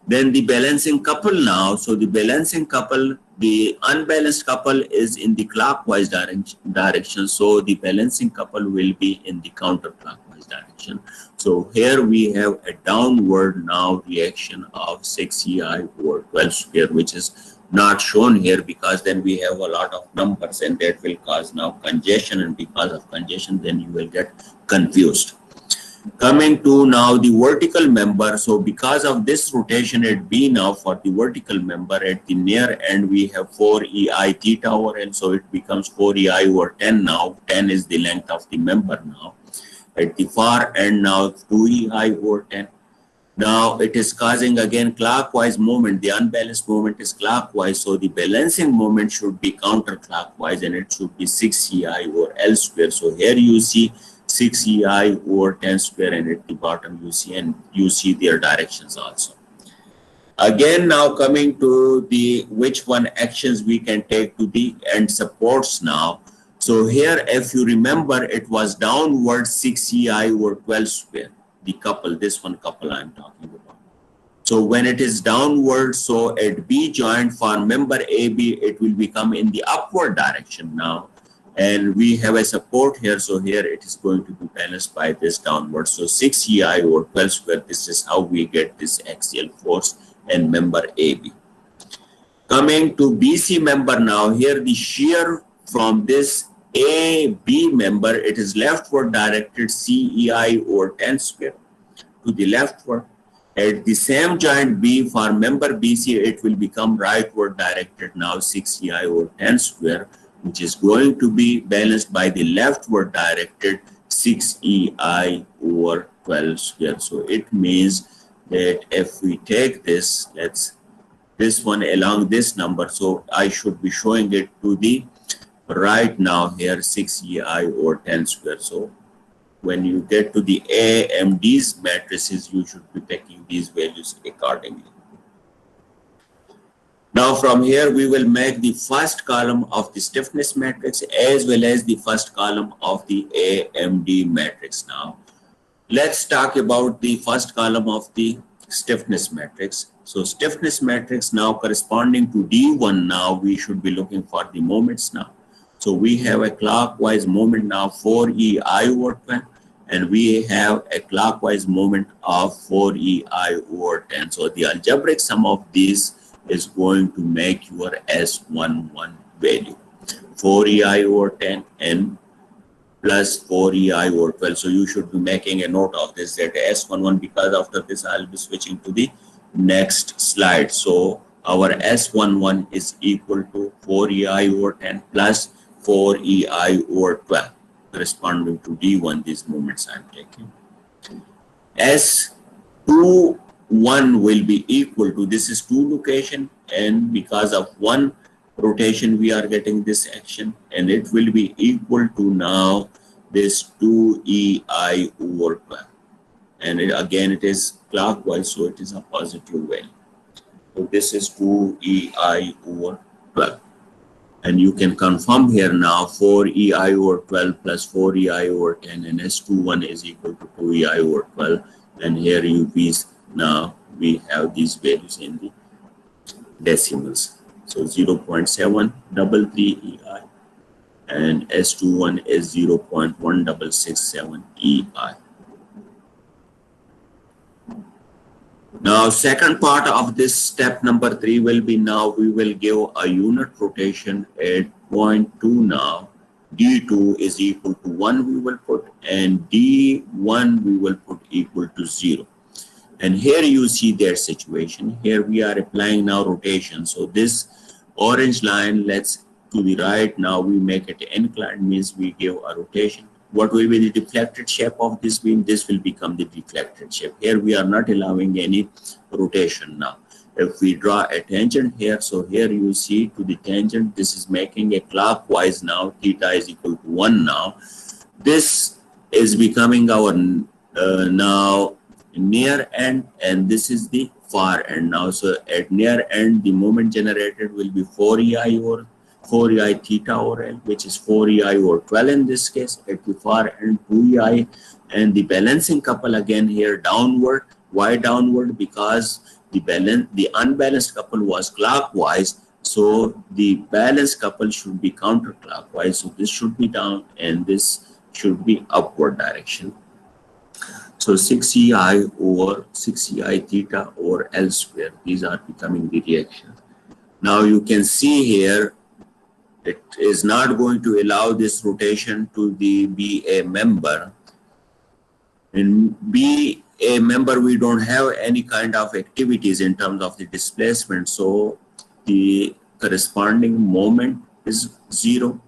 Then the balancing couple now. So the balancing couple, the unbalanced couple is in the clockwise direction. So the balancing couple will be in the counterclockwise direction. So here we have a downward now reaction of 6EI over 12 square, which is not shown here because then we have a lot of numbers and that will cause now congestion, and because of congestion then you will get confused. Coming to now the vertical member. So because of this rotation at B now, for the vertical member at the near end we have 4EI theta over L, so it becomes 4EI over 10 now. 10 is the length of the member now. At the far end now 2EI over 10. Now it is causing again clockwise movement. The unbalanced movement is clockwise, so the balancing moment should be counterclockwise and it should be 6EI over L square. So here you see 6EI over 10 square, and at the bottom you see their directions also. Again, now coming to the which one actions we can take to the end supports now. So here, if you remember, it was downward 6EI over 12 square, the couple, this one couple I'm talking about. So when it is downward, so at B joint for member AB, it will become in the upward direction now. And we have a support here, so here it is going to be balanced by this downward. So 6EI over 12 square, this is how we get this axial force and member AB. Coming to BC member now, here the shear from this AB member, it is leftward directed CEI over 10 square to the leftward. At the same joint B for member BC, it will become rightward directed now 6EI over 10 square, which is going to be balanced by the leftward directed 6EI over 12 square. So it means that if we take this, this one along this number, so I should be showing it to the right now here 6EI over 10 square. So when you get to the AMD's matrices, you should be taking these values accordingly. Now from here, we will make the first column of the stiffness matrix as well as the first column of the AMD matrix. Now, let's talk about the first column of the stiffness matrix. So stiffness matrix now corresponding to D1 now, we should be looking for the moments now. So we have a clockwise moment now 4ei over 12, and we have a clockwise moment of 4ei over 10. So the algebraic sum of these is going to make your S11 value 4ei over 10 and plus 4ei over 12. So you should be making a note of this, that S11, because after this I'll be switching to the next slide. So our S11 is equal to 4ei over 10 plus 4ei over 12, corresponding to D1, these moments I'm taking. S21 will be equal to, this is 2 location, and because of 1 rotation we are getting this action, and it will be equal to now this 2ei over 12, and again it is clockwise, so it is a positive value. So this is 2ei over 12, and you can confirm here now 4ei over 12 plus 4ei over 10, and S21 is equal to 2ei over 12, and here now we have these values in the decimals. So 0.733 EI, and S21 is 0.1667 EI. Now, second part of this step number 3 will be, now we will give a unit rotation at point 2 now. D2 is equal to 1 we will put, and D1 we will put equal to 0. And here you see their situation. Here we are applying now rotation. So this orange line, let's to the right, now we make it inclined, means we give a rotation. What will be the deflected shape of this beam? This will become the deflected shape. Here we are not allowing any rotation now. If we draw a tangent here, so here you see to the tangent, this is making a clockwise now, theta is equal to 1 now. This is becoming our now near end, and this is the far end now. So at near end, the moment generated will be 4ei over 4ei theta over L, which is 4ei over 12 in this case. At the far end, 2ei, and the balancing couple again here downward. Why downward? Because the unbalanced couple was clockwise, so the balanced couple should be counterclockwise. So this should be down, and this should be upward direction. So 6ei over 6ei theta over L square. These are becoming the reactions. Now you can see here, it is not going to allow this rotation to the BA member. In BA member, we don't have any kind of activities in terms of the displacement. So the corresponding moment is 0.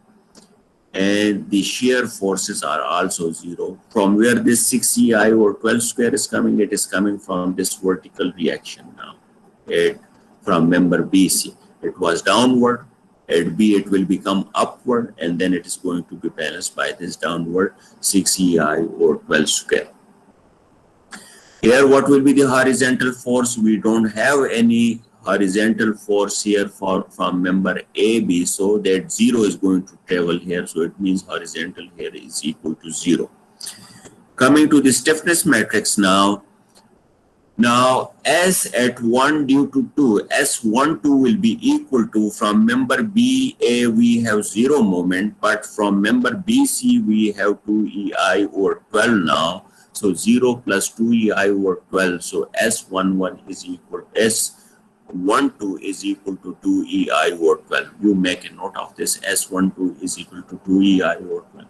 And the shear forces are also 0. From where this 6ei over 12 square is coming, it is coming from this vertical reaction now. From member BC. It was downward. At B, it will become upward, and then it is going to be balanced by this downward 6ei over 12 square. Here, what will be the horizontal force? We don't have any horizontal force here from member AB, so that 0 is going to travel here. So it means horizontal here is equal to 0. Coming to the stiffness matrix now. Now, S at 1 due to 2, S12 will be equal to, from member BA we have 0 moment, but from member BC we have 2ei over 12 now. So 0 plus 2ei over 12. So S11 is equal, S12 is equal to 2ei over 12. You make a note of this. S12 is equal to 2ei over 12.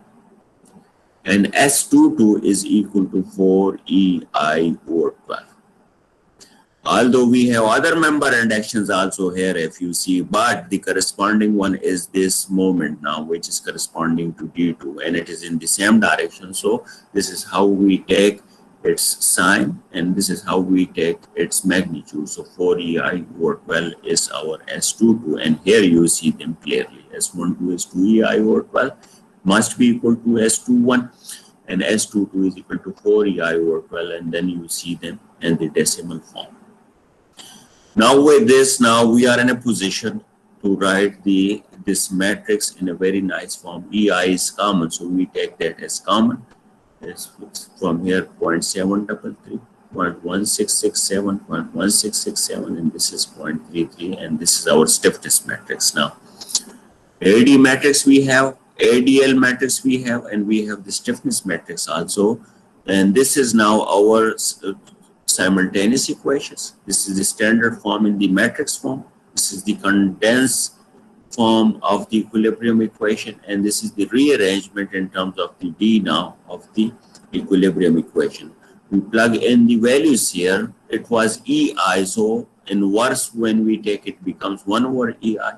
And S22 is equal to 4ei over 12. Although we have other member end actions also here, if you see, but the corresponding one is this moment now, which is corresponding to D2, and it is in the same direction. So this is how we take its sign, and this is how we take its magnitude. So 4ei over 12 is our S22, and here you see them clearly. S12 is 2ei over 12, must be equal to S21, and S22 is equal to 4ei over 12, and then you see them in the decimal form. Now with this, now we are in a position to write this matrix in a very nice form. EI is common, so we take that as common. It's from here 0.733, 0.1667, 0.1667, and this is 0.33, and this is our stiffness matrix now. AD matrix we have, ADL matrix we have, and we have the stiffness matrix also. And this is now our simultaneous equations. This is the standard form in the matrix form. This is the condensed form of the equilibrium equation, and this is the rearrangement in terms of the D now of the equilibrium equation. We plug in the values here. It was EI, so inverse when we take it becomes 1 over EI.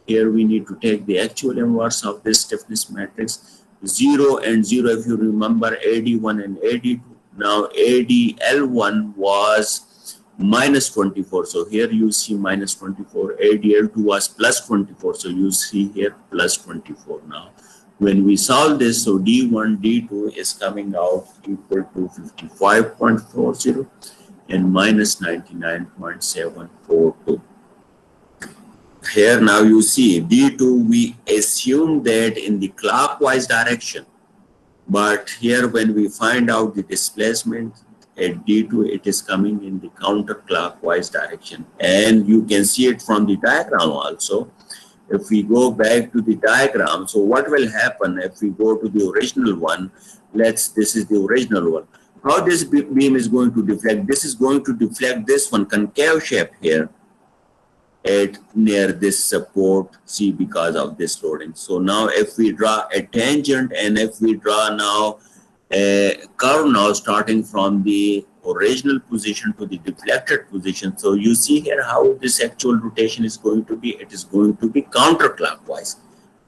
Here we need to take the actual inverse of this stiffness matrix. 0 and 0, if you remember, AD1 and AD2. Now ADL1 was minus 24. So here you see minus 24. ADL2 was plus 24. So you see here plus 24 now. When we solve this, so D1, D2 is coming out equal to 55.40 and minus 99.742. Here now you see D2, we assume that in the clockwise direction, but here when we find out the displacement at D2, it is coming in the counterclockwise direction, and you can see it from the diagram also. If we go back to the diagram, so what will happen if we go to the original one? This is the original one. How this beam is going to deflect? This is going to deflect this one, concave shape here at near this support, see, because of this loading. So now if we draw a tangent, and if we draw now a curve now starting from the original position to the deflected position, so you see here how this actual rotation is going to be. It is going to be counterclockwise.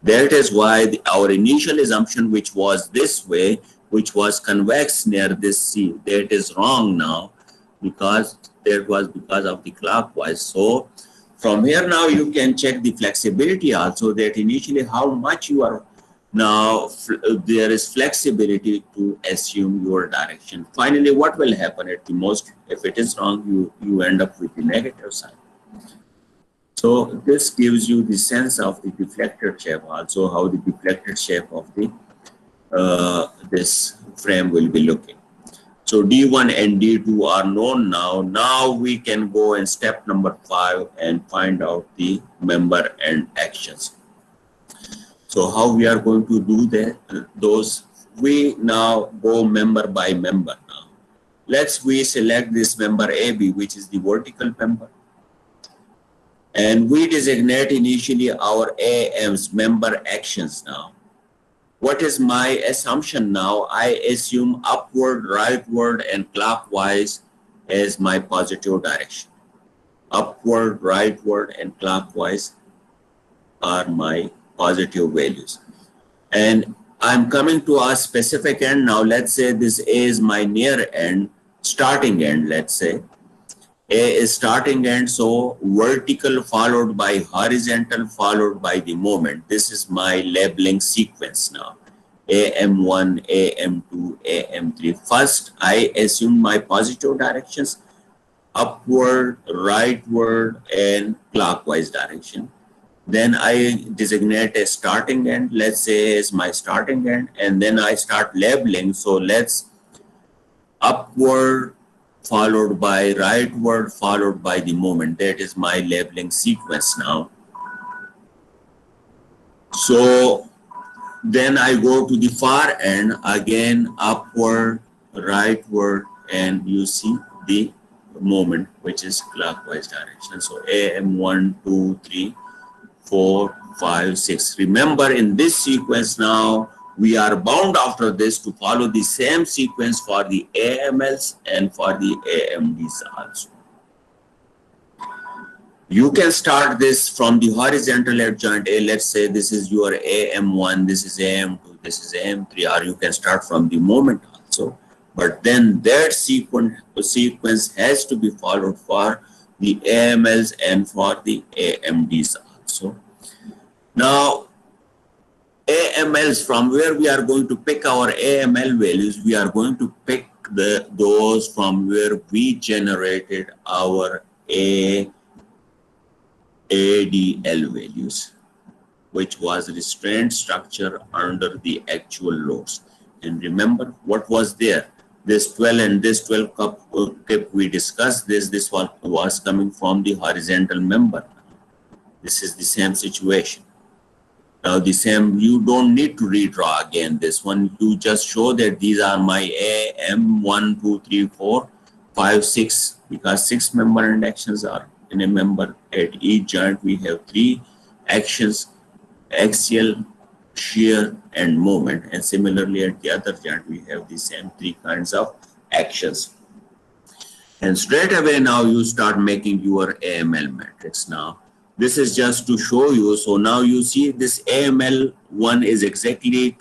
That is why our initial assumption, which was this way, which was convex near this C, that is wrong now, because that was because of the clockwise. So from here now you can check the flexibility also, that initially how much you are now, there is flexibility to assume your direction. Finally, what will happen at the most? If it is wrong, you end up with the negative sign. So this gives you the sense of the deflected shape also, how the deflected shape of the this frame will be looking. So D1 and D2 are known now. Now we can go in step number 5 and find out the member and actions. So how we are going to do that? We now go member by member now. We select this member AB, which is the vertical member. And we designate initially our AM's member actions now. What is my assumption now? I assume upward, rightward, and clockwise as my positive direction. Upward, rightward, and clockwise are my positive values. And I'm coming to a specific end now. Let's say this A is my near end, starting end, let's say. A is starting end, so vertical followed by horizontal followed by the moment. This is my labeling sequence now. AM1, AM2, AM3. First, I assume my positive directions, upward, rightward, and clockwise direction. Then I designate a starting end, let's say is my starting end, and then I start labeling. So let's upward followed by rightward followed by the moment. That is my labeling sequence now. So then I go to the far end, again upward, rightward, and you see the moment, which is clockwise direction. So AM1, 2, 3, 4, 5, 6. Remember, in this sequence now, we are bound after this to follow the same sequence for the AMLs and for the AMDs also. You can start this from the horizontal adjoint A. Let's say this is your AM1, this is AM2, this is AM3, or you can start from the moment also. But then that sequence has to be followed for the AMLs and for the AMDs also. Now, AMLs, from where we are going to pick our AML values, we are going to pick those from where we generated our ADL values, which was restraint structure under the actual loads. And remember what was there? This 12 and this 12 cup we discussed this was coming from the horizontal member. This is the same situation. Now the same, you don't need to redraw again this one. You just show that these are my A, M, 1, 2, 3, 4, 5, 6, because 6 member and actions are in a member. At each joint we have 3 actions: axial, shear, and moment. And similarly at the other joint we have the same 3 kinds of actions. And straight away now you start making your AML matrix. Now this is just to show you. So now you see this AML1 is exactly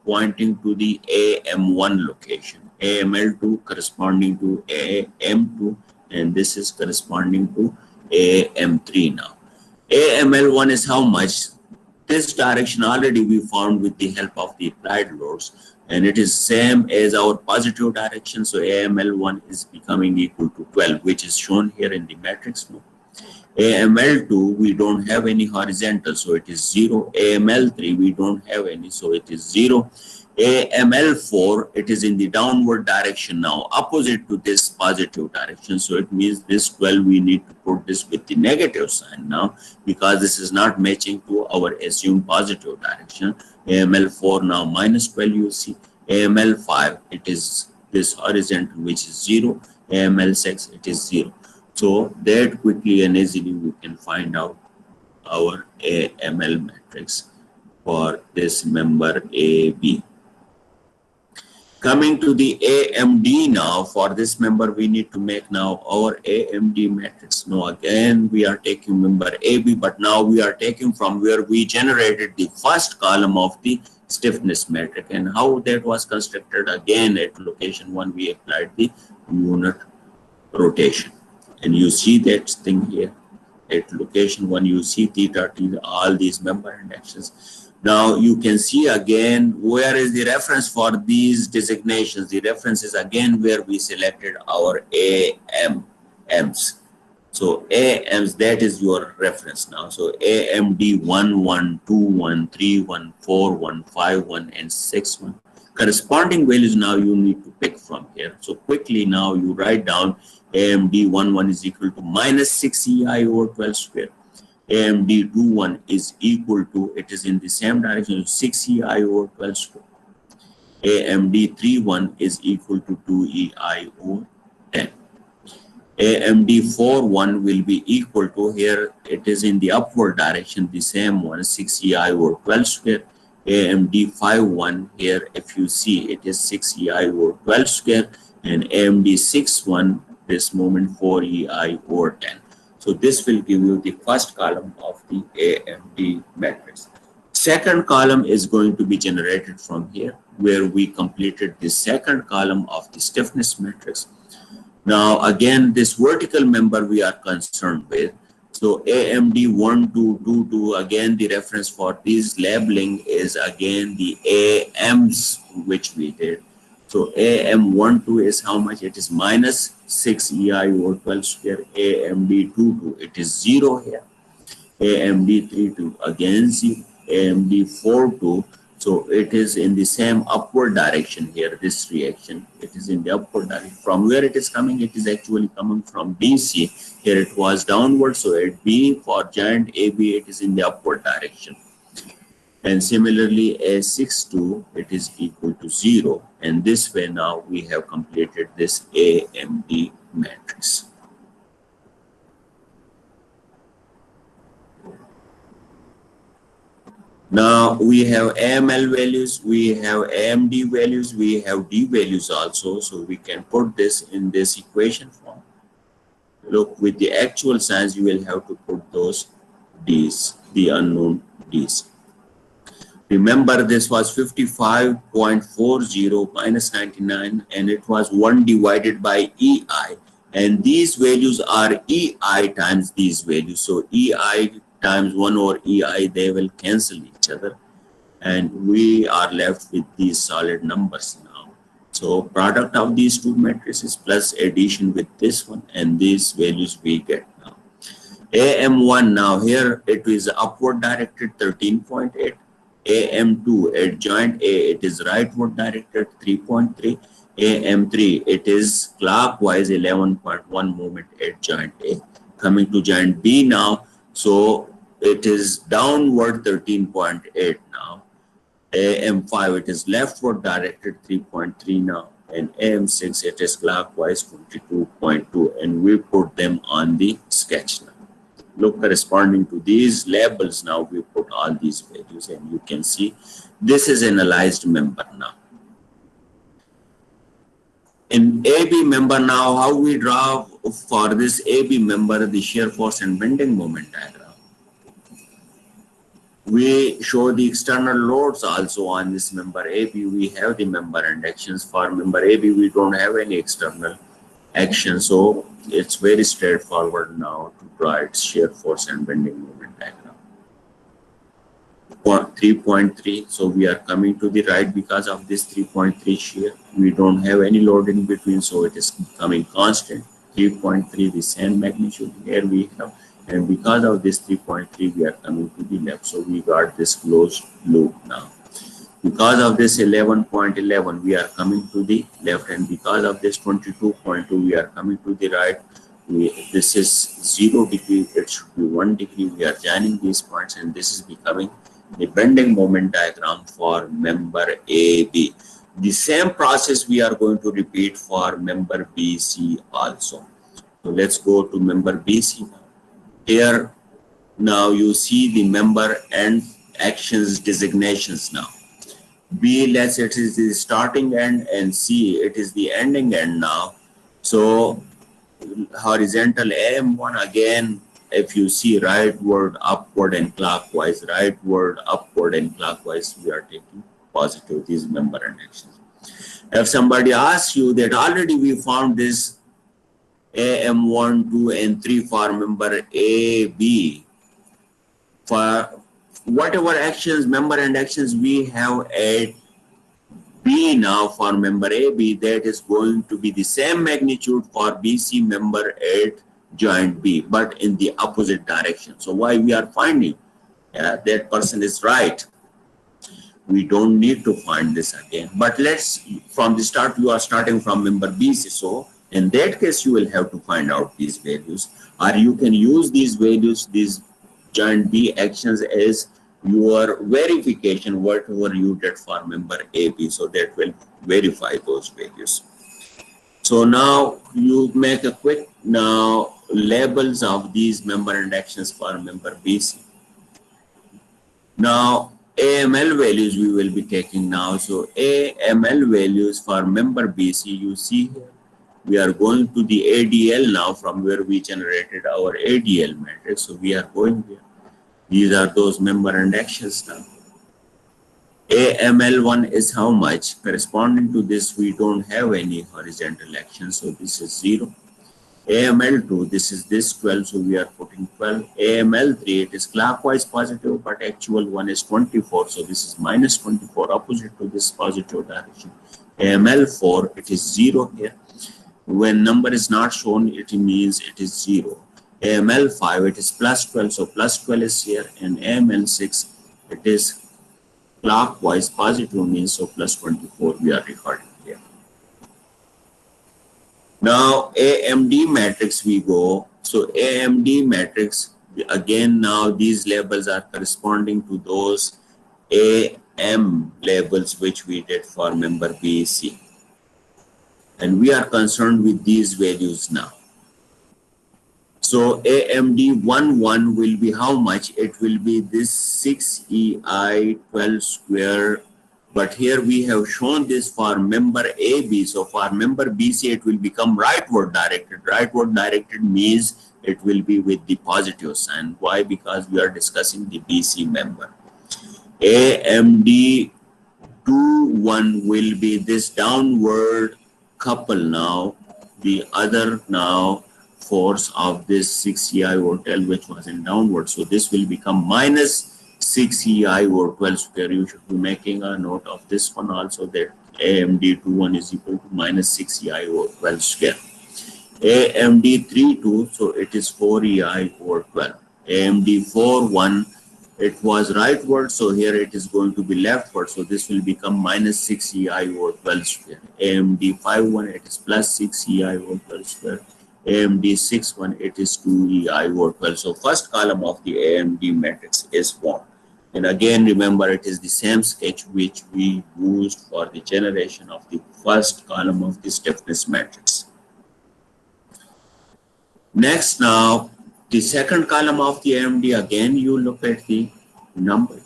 pointing to the AM1 location, AML2 corresponding to AM2, and this is corresponding to AM3. Now AML1 is how much? This direction already we found with the help of the applied loads, and it is same as our positive direction. So AML1 is becoming equal to 12, which is shown here in the matrix. AML2 we don't have any horizontal, so it is 0. AML3 we don't have any, so it is 0. AML4, it is in the downward direction now, opposite to this positive direction. So it means this 12 we need to put this with the negative sign now, because this is not matching to our assumed positive direction. AML4 now minus 12 you see. AML5, it is this horizontal, which is 0. AML6, it is 0. So that quickly and easily we can find out our AML matrix for this member AB. Coming to the AMD now, for this member we need to make now our AMD matrix. Now again we are taking member AB, but now we are taking from where we generated the first column of the stiffness matrix, and how that was constructed. Again at location 1 we applied the unit rotation, and you see that thing here at location 1 you see theta, all these member and actions. Now you can see again where is the reference for these designations. The reference is again where we selected our AMs. So AMs, that is your reference now. So AMD 1, 1, 2, 1, 3, 1, 4, 1, 5, 1, and 6, 1. Corresponding values now you need to pick from here. So quickly now you write down AMD 1, 1 is equal to minus 6 EI over 12 square. AMD 2, 1 is equal to, it is in the same direction, 6 EI over 12 square. AMD 3, 1 is equal to 2 EI over 10. AMD 4, 1 will be equal to, here it is in the upward direction, the same one, 6 EI over 12 square. AMD 5, 1, here if you see it is 6 EI over 12 square, and AMD 6, 1, this moment 4 EI over 10. So this will give you the first column of the AMD matrix. Second column is going to be generated from here, where we completed the second column of the stiffness matrix. Now again, this vertical member we are concerned with. So AMD 1, 2, 2, 2, again the reference for this labeling is again the AMs which we did. So AM12 is how much? It is minus 6 EI over 12 square. AMD22, it is 0 here. AMD32 again 0. AMD42, so it is in the same upward direction here, this reaction. It is in the upward direction. From where it is coming, it is actually coming from BC. Here it was downward, so at B for giant AB, it is in the upward direction. And similarly, A62, it is equal to 0. And this way now we have completed this AMD matrix. Now we have AML values, we have AMD values, we have D values also. So we can put this in this equation form. Look, with the actual signs, you will have to put those D's, the unknown D's. Remember, this was 55.40 minus 99, and it was 1 divided by EI. And these values are EI times these values. So EI times 1 over EI, they will cancel each other. And we are left with these solid numbers now. So product of these two matrices plus addition with this one, and these values we get now. AM1 now here, it is upward directed 13.8. AM2 at joint A, it is rightward directed 3.3. AM3, it is clockwise 11.1 movement at joint A. Coming to joint B now, so it is downward 13.8 now. AM5 it is leftward directed 3.3 now, and AM6 it is clockwise 22.2, and we put them on the sketch now. Look, corresponding to these labels now we put all these values, and you can see this is analyzed member now. In AB member now, how we draw for this AB member the shear force and bending moment diagram. We show the external loads also on this member AB. We have the member and actions. For member AB, we don't have any external action. So it's very straightforward now to draw its shear force and bending moment diagram. 3.3. So we are coming to the right because of this 3.3 shear. We don't have any load in between, so it is becoming constant. 3.3, the same magnitude here we have. And because of this 3.3, we are coming to the left. So we got this closed loop now. Because of this 11.11, we are coming to the left. And because of this 22.2, we are coming to the right. This is 0 degree. It should be 1 degree. We are joining these points, and this is becoming the bending moment diagram for member AB. The same process we are going to repeat for member BC also. So let's go to member BC now. Here, now you see the member and actions designations now. B, let's say it is the starting end, and C, it is the ending end now. So horizontal AM1, again, if you see rightward, upward, and clockwise, rightward, upward, and clockwise, we are taking positive, these member and actions. If somebody asks you that already we found this AM1, 2, and 3 for member AB, for whatever actions, member and actions we have at B now for member AB, that is going to be the same magnitude for BC member at joint B, but in the opposite direction. So why we are finding that person is right? We don't need to find this again. But let's, from the start, you are starting from member BC. So in that case, you will have to find out these values, or you can use these values, these joint B actions, as your verification, whatever you did for member AB. So that will verify those values. So now you make a quick now labels of these member and actions for member BC. Now AML values we will be taking now. So AML values for member BC, you see here, we are going to the ADL now, from where we generated our ADL matrix. So we are going here. These are those member and actions now. AML1 is how much? Corresponding to this, we don't have any horizontal action. So this is 0. AML2, this is this 12. So we are putting 12. AML3, it is clockwise positive, but actual one is 24. So this is minus 24, opposite to this positive direction. AML4, it is 0 here. When number is not shown, it means it is 0. AML5, it is plus 12, so plus 12 is here, and AML6, it is clockwise positive, means so plus 24 we are recording here. Now AMD matrix we go. So AMD matrix, again now these labels are corresponding to those AM labels which we did for member BC. And we are concerned with these values now. So AMD11 will be how much? It will be this 6EI 12 square. But here we have shown this for member AB. So for member BC, it will become rightward directed. Rightward directed means it will be with the positive sign. Why? Because we are discussing the BC member. AMD21 will be this downward couple now, the other now force of this 6EI over 12, which was in downward. So this will become minus 6EI over 12 square. You should be making a note of this one also, that AMD21 is equal to minus 6EI over 12 square. AMD32, so it is 4EI over 12. AMD41, it was rightward, so here it is going to be leftward, so this will become minus 6EI over 12 square. AMD51, it is plus 6EI over 12 square. AMD 61, it is 2EI over 12. So first column of the AMD matrix is formed. And again, remember, it is the same sketch which we used for the generation of the first column of the stiffness matrix. Next, now, the second column of the AMD, again, you look at the number.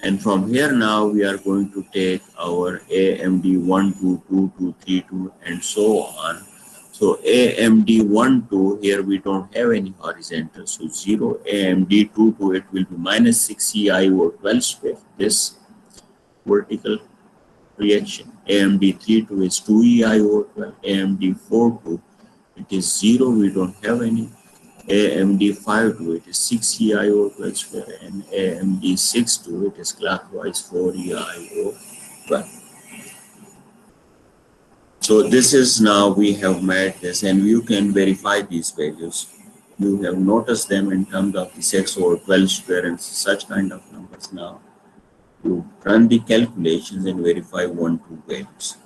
And from here now, we are going to take our AMD 1, 2, 2, 2, 3, 2, and so on. So AMD 1, 2, here we don't have any horizontal, so 0. AMD 2, 2, it will be minus 6EI over 12 square, this vertical reaction. AMD 3, 2 is 2EI over 12. AMD 4, 2, it is 0, we don't have any. AMD 5, 2, it is 6EI over 12 square, and AMD 6, 2, it is clockwise 4EI over 12. So this is now we have made this, and you can verify these values. You have noticed them in terms of the 6 over 12 square and such kind of numbers. Now you run the calculations and verify 1, 2 values.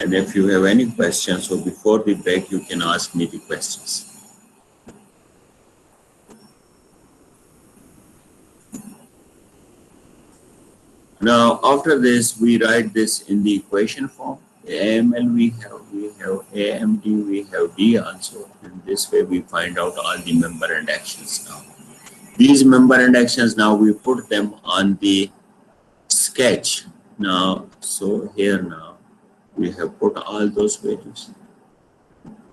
And if you have any questions, so before the break, you can ask me the questions. Now, after this, we write this in the equation form. AML we have AMD, we have D also. And this way we find out all the member and actions now. These member and actions now we put them on the sketch. Now, so here now we have put all those values.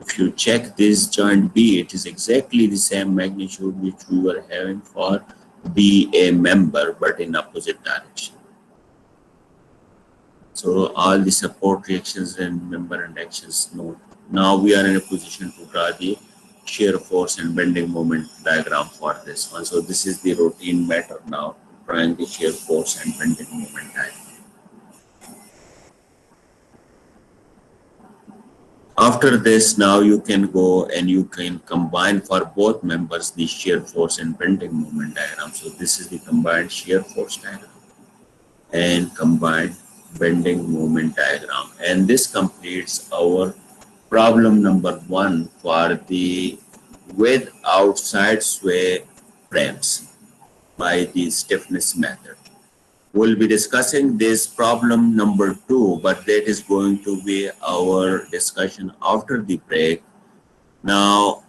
If you check this joint B, it is exactly the same magnitude which we were having for BA member, but in opposite direction. So all the support reactions and member and actions note. Now we are in a position to draw the shear force and bending moment diagram for this one. So this is the routine matter now, drawing the shear force and bending moment diagram. After this, now you can go and you can combine for both members the shear force and bending moment diagram. So this is the combined shear force diagram and combined bending moment diagram, and this completes our problem number 1 for the with outside sway frames by the stiffness method. We'll be discussing this problem number 2, but that is going to be our discussion after the break. Now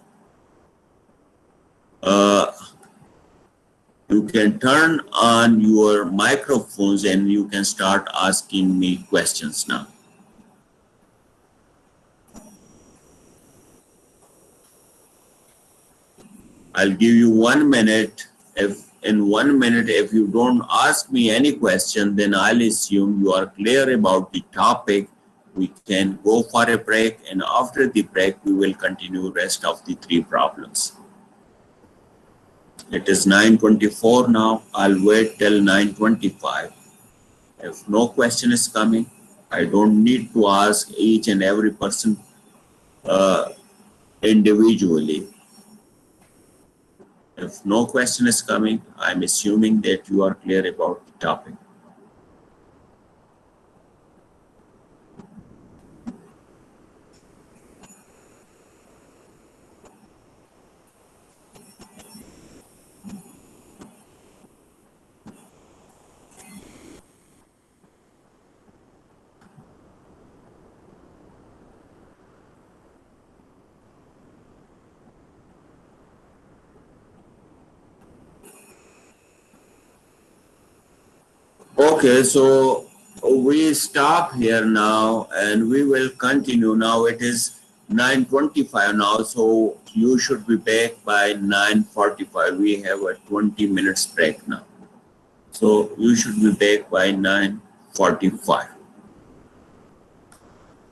you can turn on your microphones and you can start asking me questions now. I'll give you 1 minute. If in 1 minute, if you don't ask me any question, then I'll assume you are clear about the topic. We can go for a break, and after the break, we will continue rest of the 3 problems. It is 9:24 now. I'll wait till 9:25. If no question is coming, I don't need to ask each and every person individually. If no question is coming, I'm assuming that you are clear about the topic. Okay, so we stop here now and we will continue. Now it is 9:25 now, so you should be back by 9:45. We have a 20 minutes break now. So you should be back by 9:45.